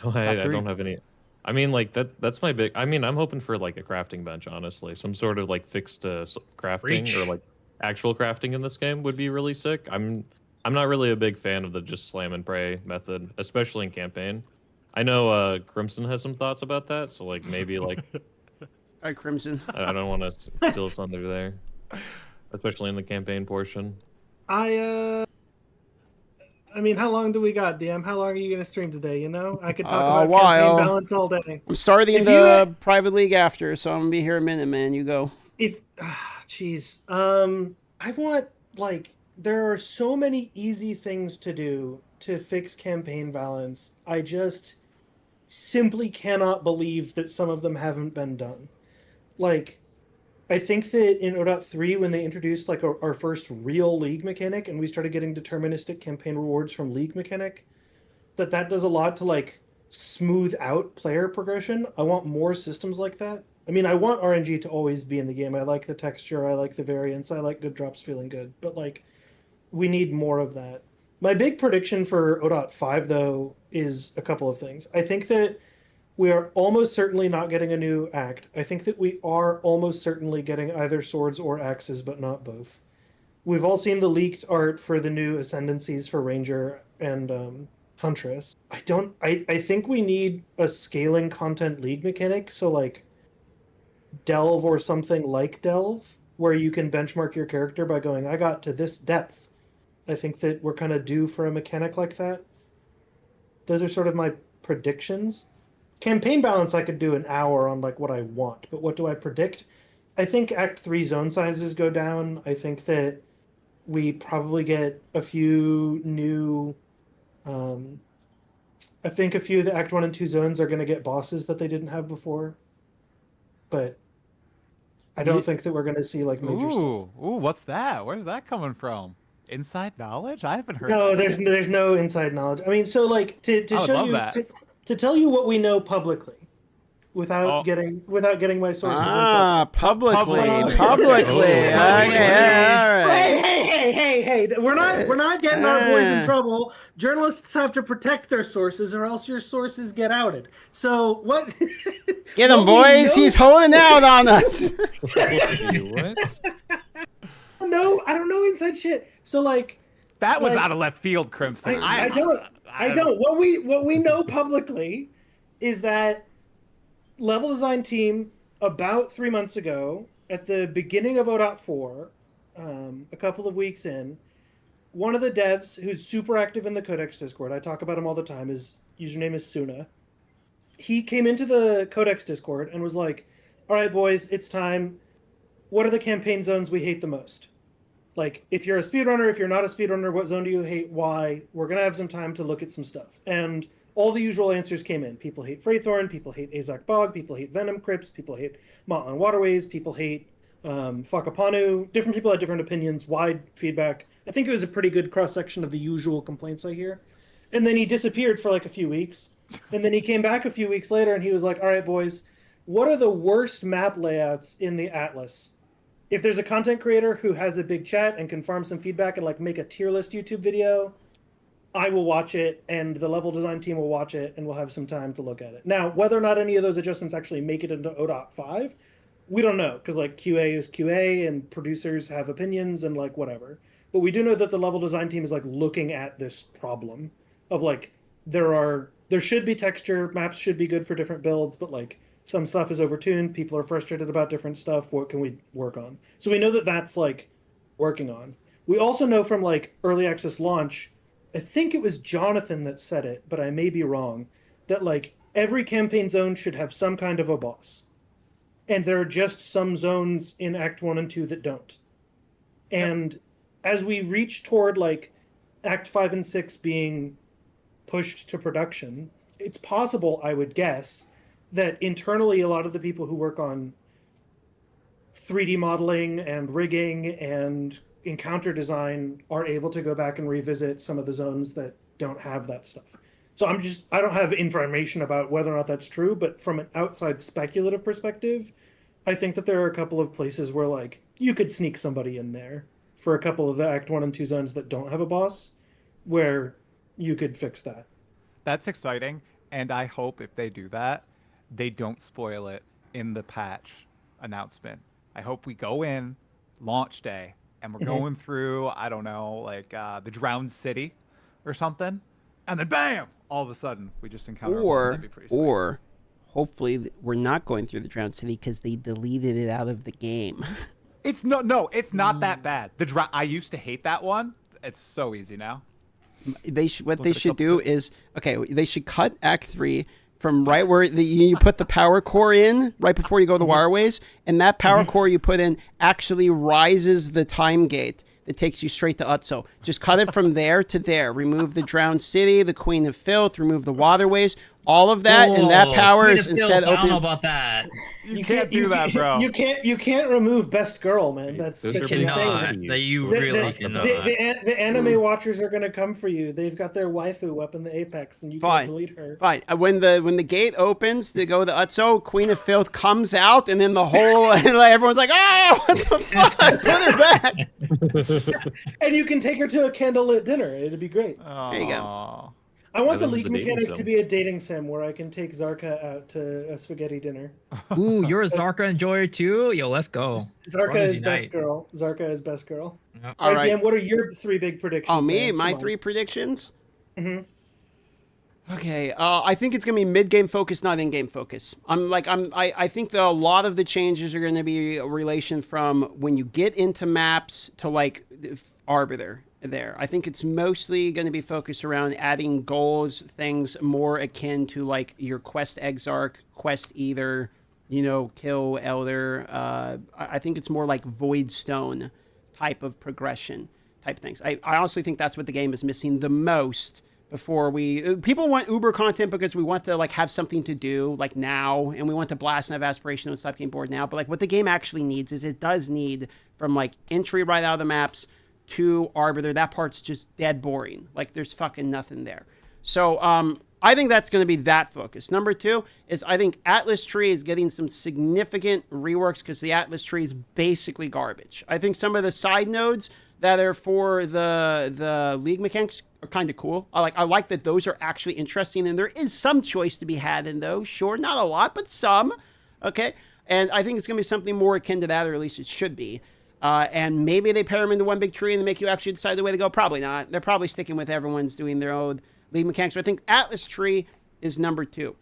I three. don't have any. I mean, like that's my big. I mean, I'm hoping for like a crafting bench, honestly. Some sort of like fixed crafting Preach. or like actual crafting in this game would be really sick. I'm not really a big fan of the just slam and pray method, especially in campaign. I know Crimson has some thoughts about that, so like maybe like All right, Crimson. I don't want to steal thunder there, especially in the campaign portion. I I mean, how long do we got, DM? How long are you gonna stream today? You know, I could talk A about while. campaign balance all day. I'm starting If the private league after, so I'm gonna be here a minute, man. You go. Jeez, I want there are so many easy things to do to fix campaign balance. I just simply cannot believe that some of them haven't been done. Like, I think that in 0.3, when they introduced our first real league mechanic and we started getting deterministic campaign rewards from league mechanic, that does a lot to smooth out player progression. I want more systems like that. I mean, I want RNG to always be in the game. I like the texture, I like the variance, I like good drops feeling good, but we need more of that. My big prediction for 0.5 though is a couple of things. I think that we are almost certainly not getting a new act. I think that we are almost certainly getting either swords or axes, but not both. We've all seen the leaked art for the new ascendancies for Ranger and Huntress. I think we need a scaling content league mechanic, so Delve or something like Delve, where you can benchmark your character by going, I got to this depth. I think that we're kind of due for a mechanic like that. Those are sort of my predictions. Campaign balance, I could do an hour on what I want, but what do I predict? I think Act 3 zone sizes go down. I think that we probably get a few new. I think a few of the Act 1 and 2 zones are going to get bosses that they didn't have before. But I don't think that we're going to see major stuff. Ooh, what's that? Where's that coming from? Inside knowledge? I haven't heard. No, that. there's no inside knowledge. I mean, so to show you that. To tell you what we know publicly, without getting my sources in trouble. Publicly. Oh. Okay, all right. Hey! We're not getting our boys in trouble. Journalists have to protect their sources, or else your sources get outed. So what? Get him, boys! He's holding out on us. What? No, I don't know inside shit. So that was out of left field, Crimson. I don't. What we know publicly is that level design team about 3 months ago, at the beginning of 0.4, a couple of weeks in, one of the devs who's super active in the Codex Discord, I talk about him all the time, his username is Suna. He came into the Codex Discord and was like, all right, boys, it's time. What are the campaign zones we hate the most? If you're a speedrunner, if you're not a speedrunner, what zone do you hate? Why? We're going to have some time to look at some stuff. And all the usual answers came in. People hate Freythorn, people hate Azak Bog, people hate Venom Crypts, people hate Motlin Waterways, people hate Whakapanu. Different people had different opinions, wide feedback. I think it was a pretty good cross-section of the usual complaints I hear. And then he disappeared for a few weeks. And then he came back a few weeks later and he was like, all right, boys, what are the worst map layouts in the Atlas? If there's a content creator who has a big chat and can farm some feedback and make a tier list YouTube video, I will watch it and the level design team will watch it and we'll have some time to look at it. Now, whether or not any of those adjustments actually make it into 0.5, we don't know because QA is QA and producers have opinions and whatever. But we do know that the level design team is looking at this problem of there should be texture, maps should be good for different builds, but some stuff is overtuned. People are frustrated about different stuff. What can we work on? So we know that that's working on. We also know from early access launch, I think it was Jonathan that said it, but I may be wrong, that every campaign zone should have some kind of a boss. And there are just some zones in Act 1 and 2 that don't. And as we reach toward Act 5 and 6 being pushed to production, it's possible, I would guess, that internally a lot of the people who work on 3D modeling and rigging and encounter design are able to go back and revisit some of the zones that don't have that stuff. So I don't have information about whether or not that's true, but from an outside speculative perspective, I think that there are a couple of places where you could sneak somebody in there for a couple of the Act 1 and 2 zones that don't have a boss, where you could fix that. That's exciting, and I hope if they do that, they don't spoil it in the patch announcement. I hope we go in launch day and we're going through, I don't know, the Drowned City or something, and then bam, all of a sudden we just encounter a boss. That'd be pretty sweet. Or hopefully we're not going through the Drowned City because they deleted it out of the game. It's it's not that bad. I used to hate that one. It's so easy now. What they at a should couple do is they should cut Act 3 from right where you put the power core in right before you go to the waterways, and that power core you put in actually rises the time gate that takes you straight to Utso. Just cut it from there to there. Remove the drowned city, the Queen of Filth, remove the waterways, all of that, and that power Queen is of Filth, instead I don't know open. about that. You can't do that, bro. You can't remove best girl, man. That's Those are insane. based on Cannot. you. That you The- really the, cannot. the anime watchers are gonna come for you. They've got their waifu up in the apex, and you Fine. can't delete her. Fine. When the gate opens to go to Utso, Queen of Filth comes out, and then the whole everyone's like, "Oh, what the fuck? Put her back." And you can take her to a candlelit dinner. It'd be great. There you go. Aw. I want the love league the dating mechanic sim. to be a dating sim where I can take Zarka out to a spaghetti dinner. Ooh, you're a Zarka enjoyer too? Yo, let's go. Zarka Brothers is best unite. girl. Zarka is best girl. Yep. All right. Dan, what are your 3 big predictions? Oh, me? man? My Come on. 3 predictions? Mhm. Okay, I think it's gonna be mid-game focus, not in-game focus. I think that a lot of the changes are gonna be a relation from when you get into maps to like Arbiter. There, I think it's mostly going to be focused around adding goals, things more akin to like your quest exarch, quest either, kill elder. I think it's more like void stone type of progression type things. I honestly think that's what the game is missing the most. Before people want Uber content because we want to like have something to do like now, and we want to blast and have aspiration and stop getting bored now. But like what the game actually needs is it does need from like entry right out of the maps to Arbiter. That part's just dead boring. Like there's fucking nothing there. So I think that's going to be that focus. Number 2 is I think Atlas Tree is getting some significant reworks because the Atlas Tree is basically garbage. I think some of the side nodes that are for the league mechanics are kind of cool. I like that those are actually interesting, and there is some choice to be had in those. Sure, not a lot, but some. Okay, and I think it's going to be something more akin to that, or at least it should be. And maybe they pair them into one big tree and they make you actually decide the way to go. Probably not. They're probably sticking with everyone's doing their own league mechanics. But I think Atlas Tree is number 2.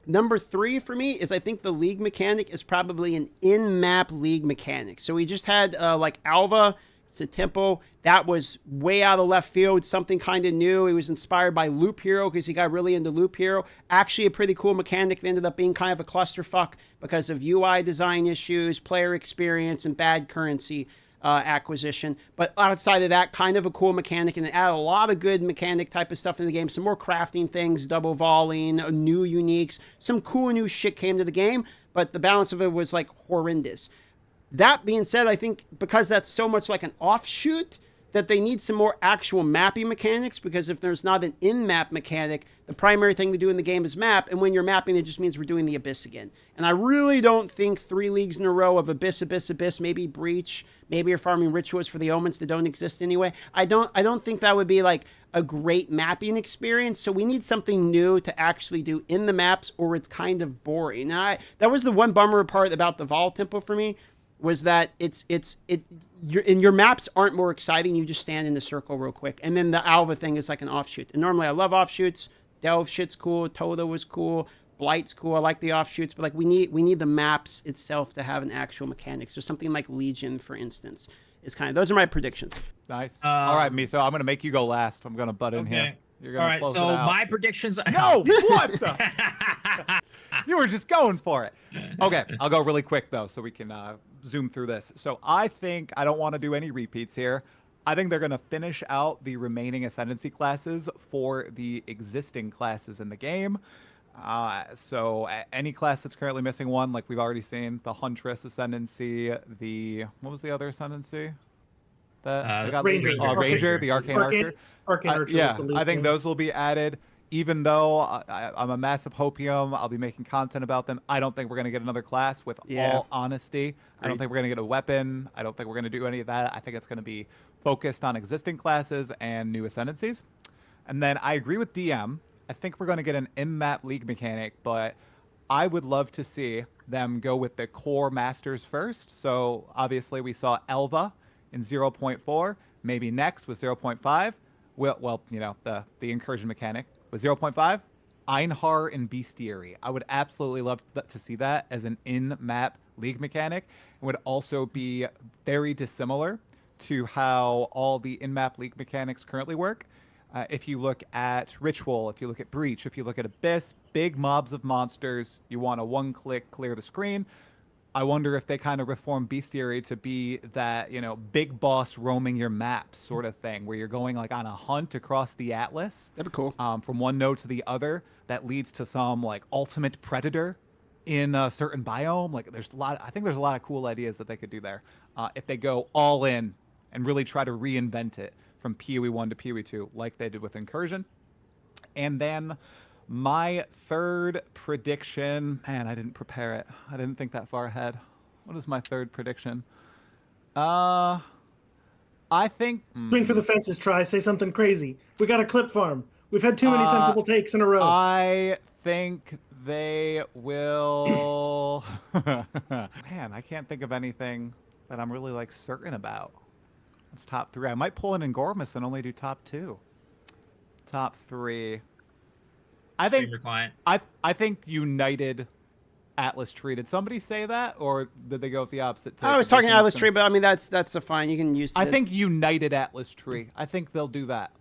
Number 3 for me is I think the league mechanic is probably an in-map league mechanic. So we just had like Alva. It's a tempo that was way out of left field, something kind of new. It was inspired by Loop Hero because he got really into Loop Hero. Actually, a pretty cool mechanic that ended up being kind of a clusterfuck because of UI design issues, player experience, and bad currency acquisition. But outside of that, kind of a cool mechanic, and it added a lot of good mechanic type of stuff in the game. Some more crafting things, double volleying, new uniques, some cool new shit came to the game, but the balance of it was like horrendous. That being said, I think because that's so much like an offshoot, that they need some more actual mapping mechanics, because if there's not an in-map mechanic, the primary thing to do in the game is map, and when you're mapping, it just means we're doing the Abyss again. And I really don't think 3 leagues in a row of Abyss, maybe Breach, maybe you're farming rituals for the omens that don't exist anyway. I don't think that would be like a great mapping experience, so we need something new to actually do in the maps, or it's kind of boring. Now, that was the one bummer part about the Vol Temple for me, was that your maps aren't more exciting. You just stand in the circle real quick. And then the Alva thing is like an offshoot. And normally I love offshoots. Delve shit's cool. Toda was cool. Blight's cool. I like the offshoots, but like we need the maps itself to have an actual mechanics. So something like Legion, for instance, is kind of, those are my predictions. Nice. All right, Miso, I'm going to make you go last. I'm going to butt in here. You're gonna All right, close so it out. my predictions. No, what the? You were just going for it. Okay, I'll go really quick though, so we can zoom through this. So I don't want to do any repeats here. I think they're going to finish out the remaining Ascendancy classes for the existing classes in the game. So any class that's currently missing one, like we've already seen, the Huntress Ascendancy, what was the other Ascendancy? Ranger. Ranger, the Arcane Archer. Arcane Archer. Yeah, was the lead I think thing. those will be added. Even though I'm a massive Hopium, I'll be making content about them. I don't think we're going to get another class, with all honesty. I don't think we're going to get a weapon. I don't think we're going to do any of that. I think it's going to be focused on existing classes and new Ascendancies. And then I agree with DM. I think we're going to get an in-map league mechanic, but I would love to see them go with the core masters first. So obviously we saw Elva in 0.4, maybe next with 0.5. Well, you know, the incursion mechanic with 0.5. Einhar and Bestiary. I would absolutely love to see that as an in-map league mechanic. It would also be very dissimilar to how all the in-map league mechanics currently work. If you look at Ritual, if you look at Breach, if you look at Abyss, big mobs of monsters, you want a one-click clear the screen. I wonder if they kind of reform Bestiary to be that, big boss roaming your map sort of thing, where you're going like on a hunt across the Atlas. That'd be cool. From one node to the other, that leads to some like ultimate predator in a certain biome. Like I think there's a lot of cool ideas that they could do there if they go all in and really try to reinvent it from PoE 1 to PoE 2, like they did with Incursion. And then my third prediction, man, I didn't prepare it. I didn't think that far ahead. What is my third prediction? I think Swing for the fences, try. Say something crazy. We got a clip farm. We've had too many sensible takes in a row. I think they will. Man, I can't think of anything that I'm really like certain about. It's top 3. I might pull an Angormus and only do top 2. Top 3. I think Streamer client. I think United Atlas Tree. Did somebody say that, or did they go with the opposite? I was talking Atlas Tree, but I mean that's a fine. You can use. I think United Atlas Tree. I think they'll do that.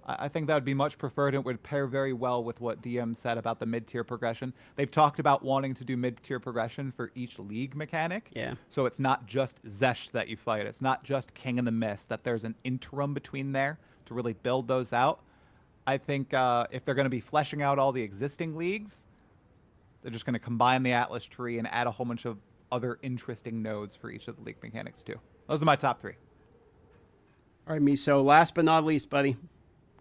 I think that would be much preferred, and it would pair very well with what DM said about the mid-tier progression. They've talked about wanting to do mid-tier progression for each league mechanic. Yeah. So it's not just Zesh that you fight. It's not just King in the Mist. That there's an interim between there to really build those out. I think if they're going to be fleshing out all the existing leagues, they're just going to combine the Atlas Tree and add a whole bunch of other interesting nodes for each of the league mechanics too. Those are my top 3. All right, Miso. Last but not least, buddy.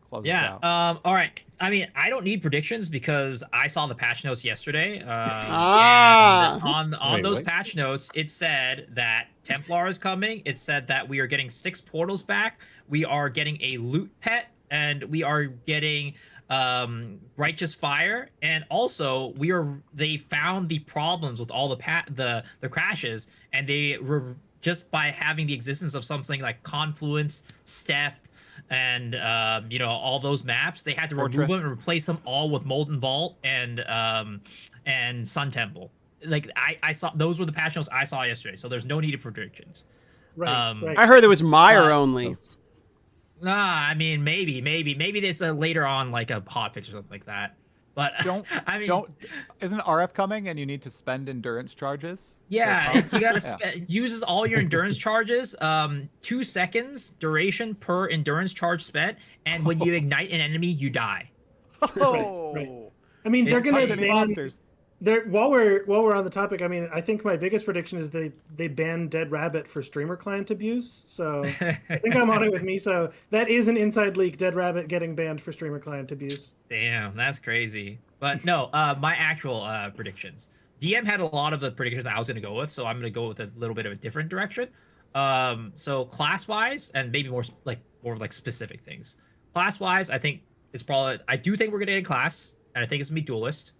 Close Yeah. this out. All right. I mean, I don't need predictions because I saw the patch notes yesterday. And on those patch notes, it said that Templar is coming. It said that we are getting 6 portals back. We are getting a loot pet, and we are getting righteous fire, and also they found the problems with all the crashes, and they were just by having the existence of something like Confluence, Step, and all those maps, they had to remove them and replace them all with Molten Vault and Sun Temple. Like I saw, those were the patch notes I saw yesterday, so there's no need of predictions. Right. I heard there was Mire only. Nah, I mean maybe it's a later on like a hotfix or something like that. But isn't RF coming and you need to spend endurance charges? Yeah, you gotta uses all your endurance charges. 2 seconds duration per endurance charge spent, and when you ignite an enemy, you die. Right. I mean, they're gonna ban monsters. While we're on the topic, I mean, I think my biggest prediction is they ban Dead Rabbit for streamer client abuse. So I think I'm on it with Miso. That is an inside leak. Dead Rabbit getting banned for streamer client abuse. Damn, that's crazy. But no, my actual predictions. DM had a lot of the predictions that I was going to go with, so I'm going to go with a little bit of a different direction. So class-wise, and maybe more like specific things. Class-wise, I think it's probably. I do think we're going to get a class, and I think it's going to be duelist.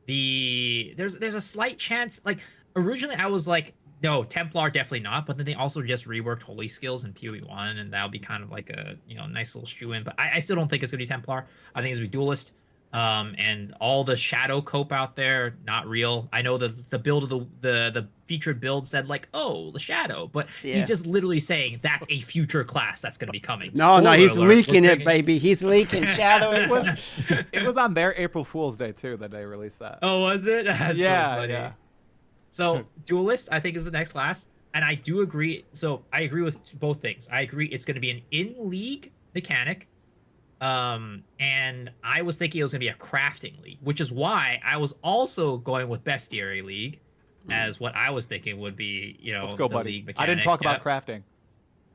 There's a slight chance. Like originally, I was like, no, Templar definitely not. But then they also just reworked Holy Skills in PoE 1, and that'll be kind of like a nice little shoe in. But I still don't think it's gonna be Templar. I think it's gonna be Duelist. And all the Shadow cope out there, not real. I know the build of the featured build said like, oh, the Shadow, but he's just literally saying that's a future class that's gonna be coming. No, he's leaking it, baby. He's leaking Shadow. It was on their April Fool's Day too that they released that. Oh, was it? That's so funny. Yeah. So Duelist, I think, is the next class, and I do agree. So I agree with both things. I agree it's going to be an in-league mechanic, and I was thinking it was going to be a crafting league, which is why I was also going with Bestiary League as what I was thinking would be, Let's go, the buddy. league mechanic. I didn't talk about crafting.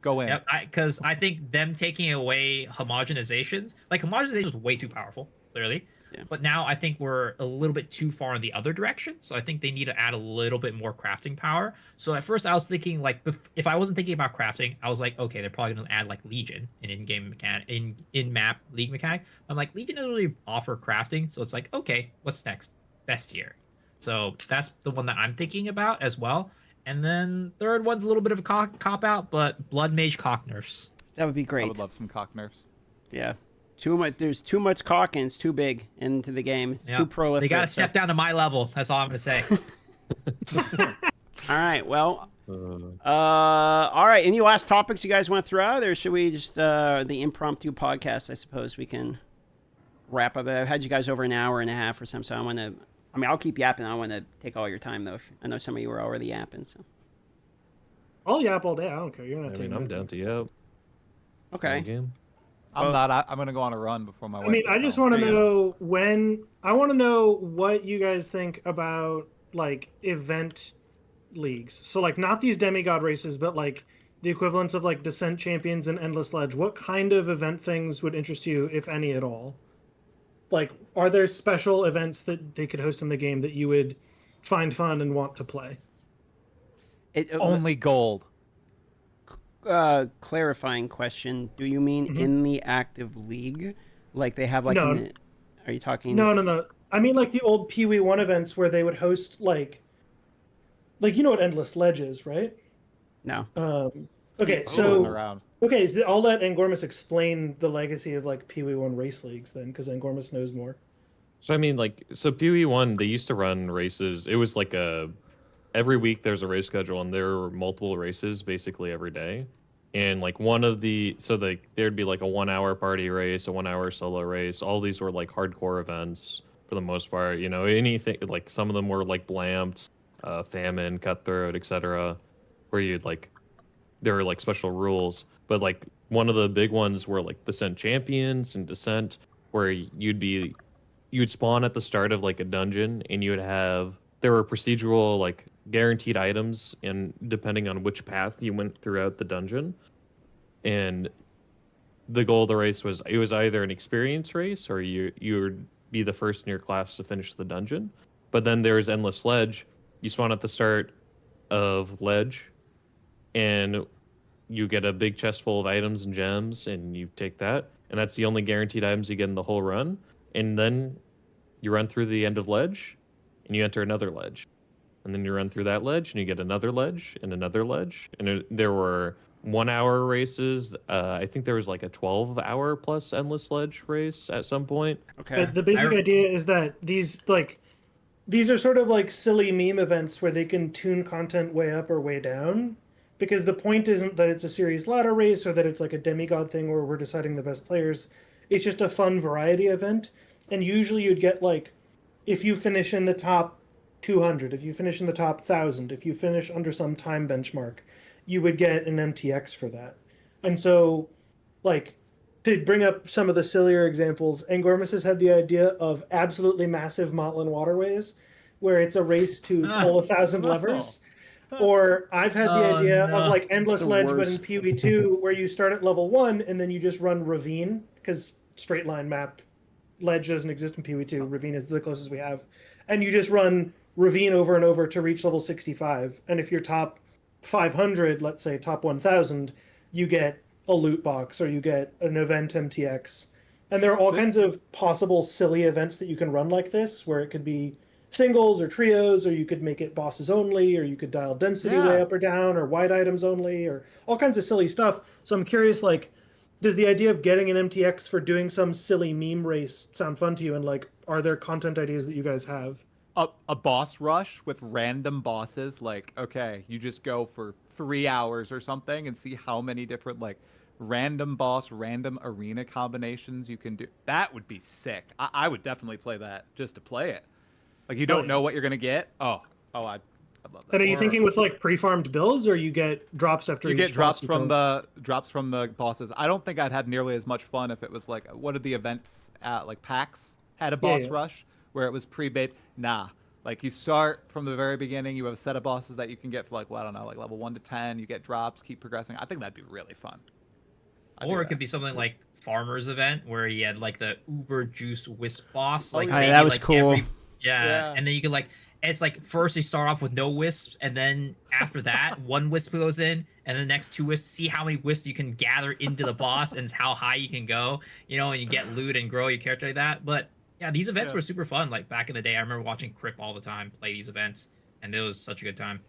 Go in. Yep, because I think them taking away homogenizations, like homogenization is way too powerful, clearly. Yeah. But now I think we're a little bit too far in the other direction. So I think they need to add a little bit more crafting power. So at first I was thinking like, if I wasn't thinking about crafting, I was like, okay, they're probably going to add like Legion, an in-game mechanic, in-map league mechanic. I'm like, Legion doesn't really offer crafting. So it's like, okay, what's next? Bestiary. So that's the one that I'm thinking about as well. And then third one's a little bit of a cop out, but Blood Mage cock nerfs. That would be great. I would love some cock nerfs. Yeah. Too much. There's too much cock and it's too big into the game. It's too prolific. They got to step down to my level. That's all I'm going to say. All right. Well, All right. Any last topics you guys want to throw out, or should we just the impromptu podcast? I suppose we can wrap up. I've had you guys over an hour and a half or something, so I want to. I mean, I'll keep yapping. I don't want to take all your time though. I know some of you were already yapping. So I'll yap all day. I don't care. You're not I taking mean, I'm my down time. to yap. okay. Game. I'm not. I'm gonna go on a run before my. I mean, I just want to know when. I want to know what you guys think about like event leagues. So like not these demigod races, but like the equivalents of like Descent Champions and Endless Ledge. What kind of event things would interest you, if any at all? Like, are there special events that they could host in the game that you would find fun and want to play? Only gold. Clarifying question: do you mean in the active league, like they have like? No. Are you talking? No. I mean like the old PoE 1 events where they would host like you know what Endless Ledge is, right? No. Okay, so okay, I'll let Angormus explain the legacy of like PoE 1 race leagues then, because Angormus knows more. So I mean, like, so PoE 1, they used to run races. It was like every week there's a race schedule, and there were multiple races basically every day. And like there'd be like a 1 hour party race, a 1 hour solo race. All these were like hardcore events for the most part. You know, anything like some of them were like Blamped, Famine, Cutthroat, etc. Where you'd like there were like special rules, but like one of the big ones were like Descent Champions and Descent, where you'd spawn at the start of like a dungeon, and there were procedural like guaranteed items, and depending on which path you went throughout the dungeon. And the goal of the race was either an experience race, or you would be the first in your class to finish the dungeon. But then there's Endless Ledge. You spawn at the start of Ledge, and you get a big chest full of items and gems, and you take that, and that's the only guaranteed items you get in the whole run. And then you run through the end of Ledge, and you enter another ledge, and then you run through that ledge, and you get another ledge and another ledge. And there were 1 hour races. I think there was like a 12-hour plus Endless Ledge race at some point. Okay. But the basic idea is that these are sort of like silly meme events where they can tune content way up or way down. Because the point isn't that it's a serious ladder race or that it's like a demigod thing where we're deciding the best players. It's just a fun variety event. And usually you'd get like, if you finish in the top 200, if you finish in the top 1,000, if you finish under some time benchmark, you would get an MTX for that. And so, like, to bring up some of the sillier examples, Angormus has had the idea of absolutely massive Motlin Waterways, where it's a race to pull 1,000 levers. Or I've had the idea of like Endless Ledge, but in PoE 2, where you start at level 1 and then you just run Ravine, because straight line map Ledge doesn't exist in PoE 2. Ravine is the closest we have. And you just run Ravine over and over to reach level 65. And if you're top 500, let's say top 1,000, you get a loot box or you get an event MTX. And there are all kinds of possible silly events that you can run like this, where it could be singles or trios, or you could make it bosses only, or you could dial density way up or down, or white items only, or all kinds of silly stuff. So I'm curious, like, does the idea of getting an MTX for doing some silly meme race sound fun to you? And like, are there content ideas that you guys have? A boss rush with random bosses, like, okay, you just go for 3 hours or something and see how many different like random boss, random arena combinations you can do. That would be sick. I would definitely play that just to play it. Like, you don't know what you're gonna get. I'd love that. And are you thinking with like pre-farmed builds, or you get drops after you each get drops boss from the bosses? I don't think I'd have nearly as much fun if it was like, what are the events at like PAX had a boss rush where it was pre-made. Nah, like, you start from the very beginning, you have a set of bosses that you can get for like, well, I don't know, like level 1 to 10, you get drops, keep progressing. I think that'd be really fun. Or it could be something like Farmer's Event, where you had like the uber juiced wisp boss. Like that was like cool. Yeah, and then you could like, it's like first you start off with no wisps, and then after that one wisp goes in, and the next 2 wisps. See how many wisps you can gather into the boss, and how high you can go. You know, and you get loot and grow your character like that. But yeah, these events were super fun. Like back in the day, I remember watching Crip all the time play these events, and it was such a good time.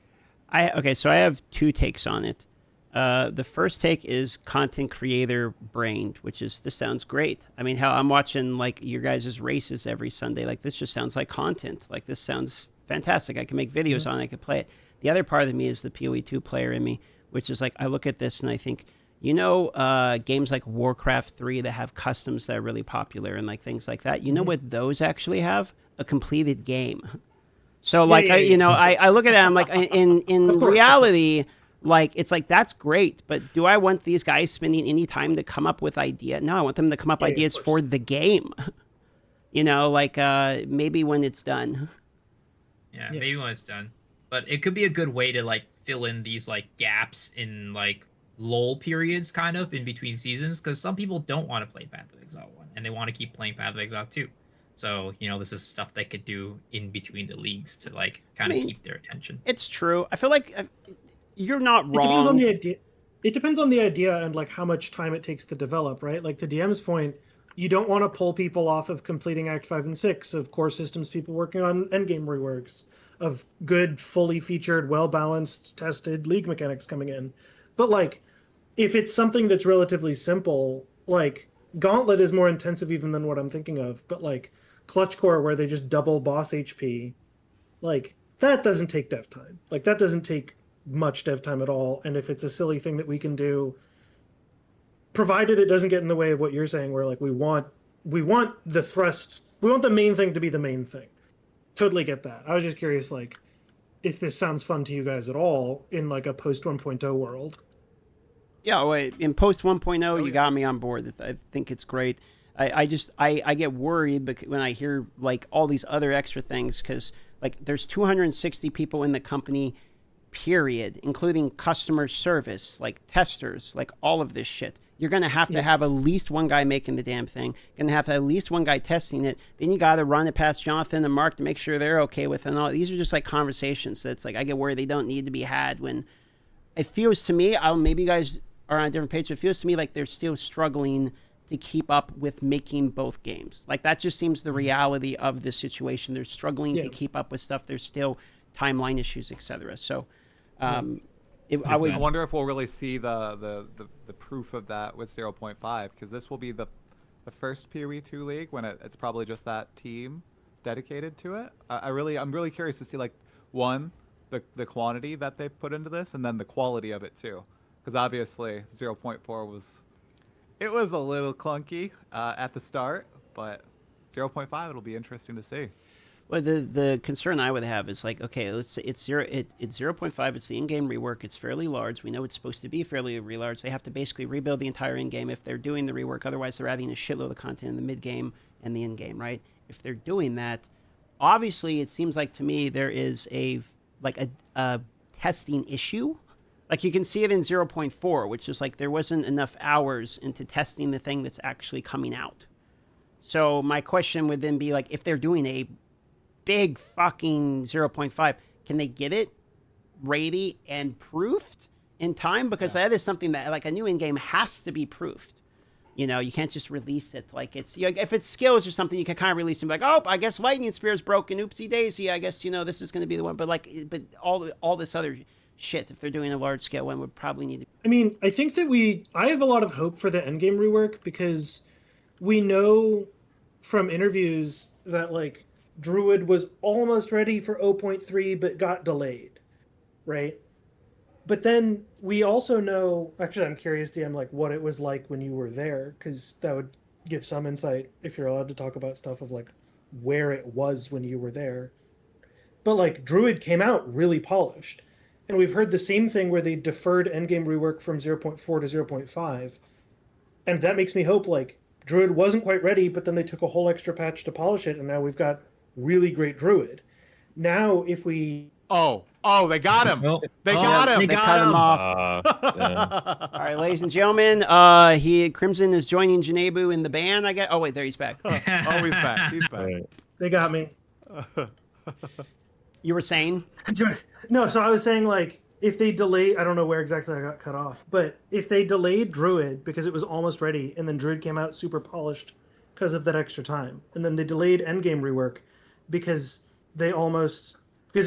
So I have 2 takes on it. The first take is content creator brained, which is, this sounds great. I mean, how I'm watching like your guys' races every Sunday. Like, this just sounds like content. Like, this sounds fantastic. I can make videos on it. I can play it. The other part of me is the PoE 2 player in me, which is like I look at this and I think, games like Warcraft 3 that have customs that are really popular and like things like that. You know what those actually have? A completed game. So like I look at that, I'm like in reality, like it's like that's great, but do I want these guys spending any time to come up with ideas? No, I want them to come up ideas for the game. Maybe when it's done. Yeah, maybe when it's done. But it could be a good way to like fill in these like gaps in like lull periods kind of in between seasons, because some people don't want to play Path of Exile 1 and they want to keep playing Path of Exile 2. So, this is stuff they could do in between the leagues to like kind of keep their attention. It's true. I feel like you're not wrong. It depends on the idea. It depends on the idea and like how much time it takes to develop, right? Like the DM's point, you don't want to pull people off of completing Act 5 and 6 of core systems people working on endgame reworks, of good, fully featured, well-balanced, tested league mechanics coming in. But like, if it's something that's relatively simple, like Gauntlet is more intensive even than what I'm thinking of, but like Clutch Core where they just double boss HP, like that doesn't take dev time. Like that doesn't take much dev time at all. And if it's a silly thing that we can do, provided it doesn't get in the way of what you're saying, where like we want the thrusts, we want the main thing to be the main thing. Totally get that. I was just curious, like, if this sounds fun to you guys at all in like a post 1.0 world. Yeah, wait, in post 1.0, you got me on board. I think it's great. I get worried when I hear like all these other extra things, because like there's 260 people in the company, period, including customer service, like testers, like all of this shit. You're going to have to have at least one guy making the damn thing. Going to have at least one guy testing it. Then you got to run it past Jonathan and Mark to make sure they're okay with it. And all these are just like conversations that's like I get worried they don't need to be had. When it feels to me, maybe you guys are on a different page. But it feels to me like they're still struggling to keep up with making both games. Like that just seems the reality of this situation. They're struggling to keep up with stuff. There's still timeline issues, etc. So. I wonder if we'll really see the proof of that with 0.5, because this will be the first PoE 2 league when it's probably just that team dedicated to it. I'm really curious to see like the quantity that they put into this, and then the quality of it too, because obviously 0.4 was a little clunky at the start, but 0.5 it'll be interesting to see. Well, the concern I would have is like, okay, it's 0.5. It's the in-game rework. It's fairly large. We know it's supposed to be fairly large. They have to basically rebuild the entire in-game if they're doing the rework. Otherwise, they're adding a shitload of content in the mid-game and the in-game, right? If they're doing that, obviously, it seems like to me there is a testing issue. Like you can see it in 0.4, which is like there wasn't enough hours into testing the thing that's actually coming out. So my question would then be like, if they're doing a big fucking 0.5, can they get it ready and proofed in time? Because that is something that like a new in-game has to be proofed. You can't just release it like it's if it's skills or something, you can kind of release it and be like, oh, I guess lightning spear is broken, oopsie daisy, I guess this is going to be the one. But all this other shit, if they're doing a large scale one, would probably need to. I mean, I think that I have a lot of hope for the endgame rework, because we know from interviews that like Druid was almost ready for 0.3 but got delayed, right? But then we also know, actually I'm curious, DM, like what it was like when you were there, because that would give some insight if you're allowed to talk about stuff of like where it was when you were there. But like Druid came out really polished, and we've heard the same thing where they deferred endgame rework from 0.4 to 0.5, and that makes me hope like Druid wasn't quite ready, but then they took a whole extra patch to polish it, and now we've got really great Druid. Now, if we... Oh, they got him. They got him. They cut him off. All right, ladies and gentlemen, Crimson is joining Janebu in the band, I guess. Oh, wait, there he's back. He's back. He's back. Right. They got me. You were saying? No, so I was saying, like, if they delay... I don't know where exactly I got cut off, but if they delayed Druid because it was almost ready, and then Druid came out super polished because of that extra time, and then they delayed endgame rework because it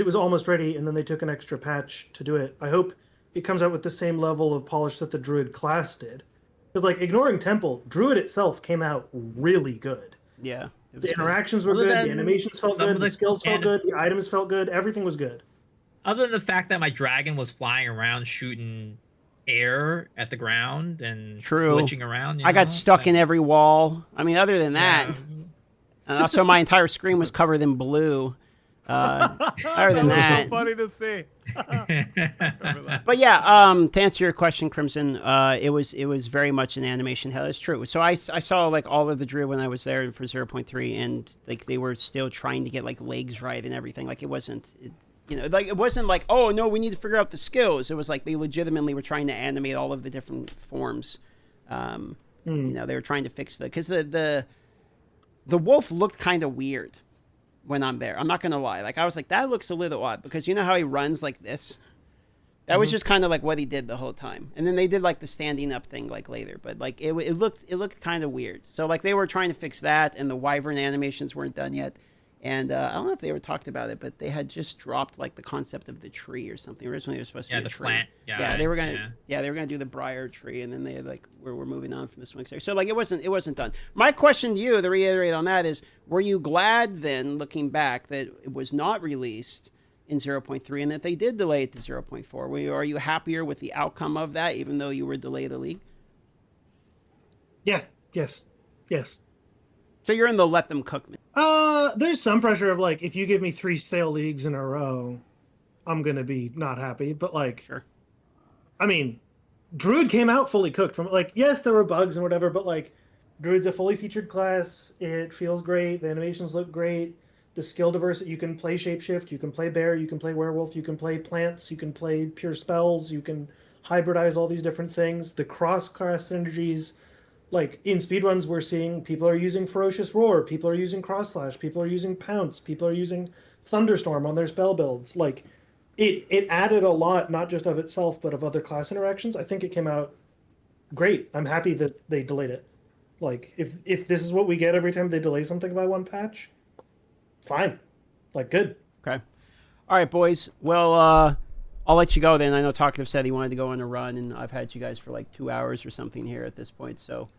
was almost ready, and then they took an extra patch to do it. I hope it comes out with the same level of polish that the Druid class did. Because, like, ignoring Temple, Druid itself came out really good. Yeah. The interactions were good, the animations felt good, the skills felt good, the items felt good, everything was good. other than the fact that my dragon was flying around shooting air at the ground and True. glitching around. I got stuck in every wall. I mean, other than that, and also my entire screen was covered in blue. Other than that, was so funny to see. but yeah, to answer your question, Crimson, it was very much an animation hell. It's true. So I saw like all of the Druid when I was there for 0.3, and like they were still trying to get like legs right and everything. Like it wasn't, like it wasn't like, oh no, we need to figure out the skills. It was like they legitimately were trying to animate all of the different forms. They were trying to fix because the wolf looked kind of weird when I'm there. I'm not gonna lie. Like I was like, that looks a little odd because you know how he runs like this. That was just kind of like what he did the whole time. And then they did like the standing up thing like later, but like it looked kind of weird. So like they were trying to fix that, and the wyvern animations weren't done yet. And I don't know if they ever talked about it, but they had just dropped like the concept of the tree or something. Originally, it was supposed to be the a tree. plant. They were gonna do the briar tree, and then they like we're moving on from this one. So like it wasn't done. My question to you, to reiterate on that, is: were you glad then, looking back, that it was not released in 0.3 and that they did delay it to 0.4? Are you happier with the outcome of that, even though you were delayed a league? Yeah. Yes. So you're in the let them cook. There's some pressure of like, if you give me 3 stale leagues in a row, I'm gonna be not happy. But like, Sure. I mean, Druid came out fully cooked. From like, yes, there were bugs and whatever, but like, Druid's a fully featured class. It feels great. The animations look great. The skill diversity. You can play shapeshift. You can play bear. You can play werewolf. You can play plants. You can play pure spells. You can hybridize all these different things. The cross-class synergies. Like in speedruns, we're seeing people are using Ferocious Roar, people are using Cross Slash, people are using Pounce, people are using Thunderstorm on their spell builds. Like it added a lot, not just of itself, but of other class interactions. I think it came out great. I'm happy that they delayed it. Like if this is what we get every time they delay something by one patch, fine. Like good. Okay. All right, boys. Well, I'll let you go then. I know Talkative said he wanted to go on a run, and I've had you guys for like 2 hours or something here at this point. So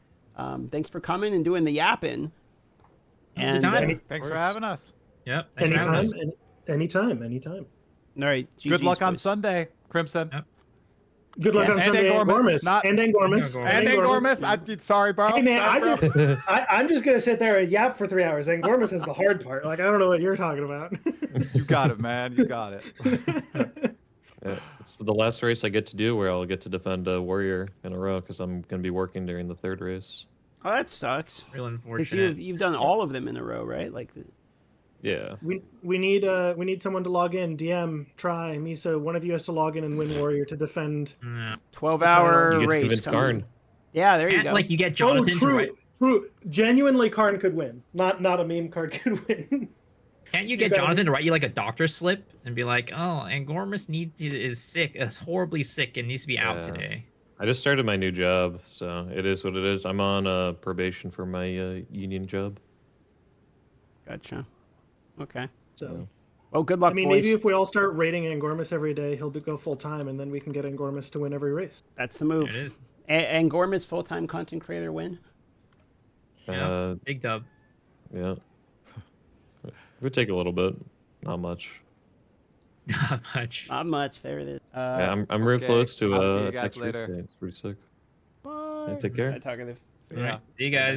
thanks for coming and doing the yapping. And Thanks for having us. Yep. Anytime. All right. Good luck on boys. Sunday, Crimson. Yep. Good luck on And Sunday, Angormus, And Angormus. And Angormus. Sorry, bro. Hey man, Sorry, bro. I'm just gonna sit there and yap for 3 hours. Angormus is the hard part. Like I don't know what you're talking about. You got it, man. You got it. It's the last race I get to do where I'll get to defend a warrior in a row because I'm going to be working during the 3rd race. Oh, that sucks. Real Because unfortunate. you've done all of them in a row, right? Like, Yeah. we need someone to log in. DM, try, Miso. One of you has to log in and win warrior to defend. 12-hour You get to race. convince Karn. Yeah, there you And, go. like you get Jonathan to write. True. Genuinely, Karn could win. Not a meme card could win. Can't you get Jonathan to write you like a doctor slip and be like, "Oh, Angormus is sick, is horribly sick, and needs to be out today." I just started my new job, so it is what it is. I'm on probation for my union job. Gotcha. Okay. So, well, good luck, I mean, boys. maybe if we all start rating Angormus every day, he'll go full time, and then we can get Angormus to win every race. That's the move. There it is. Angormus full-time content creator win. Yeah, big dub. Yeah. It would take a little bit, not much. Not much. Not much. There it is. Yeah, I'm real okay. close to I'll see you a guys text later. It's pretty sick. Bye. Yeah, take care. Talkative. All right. See you guys.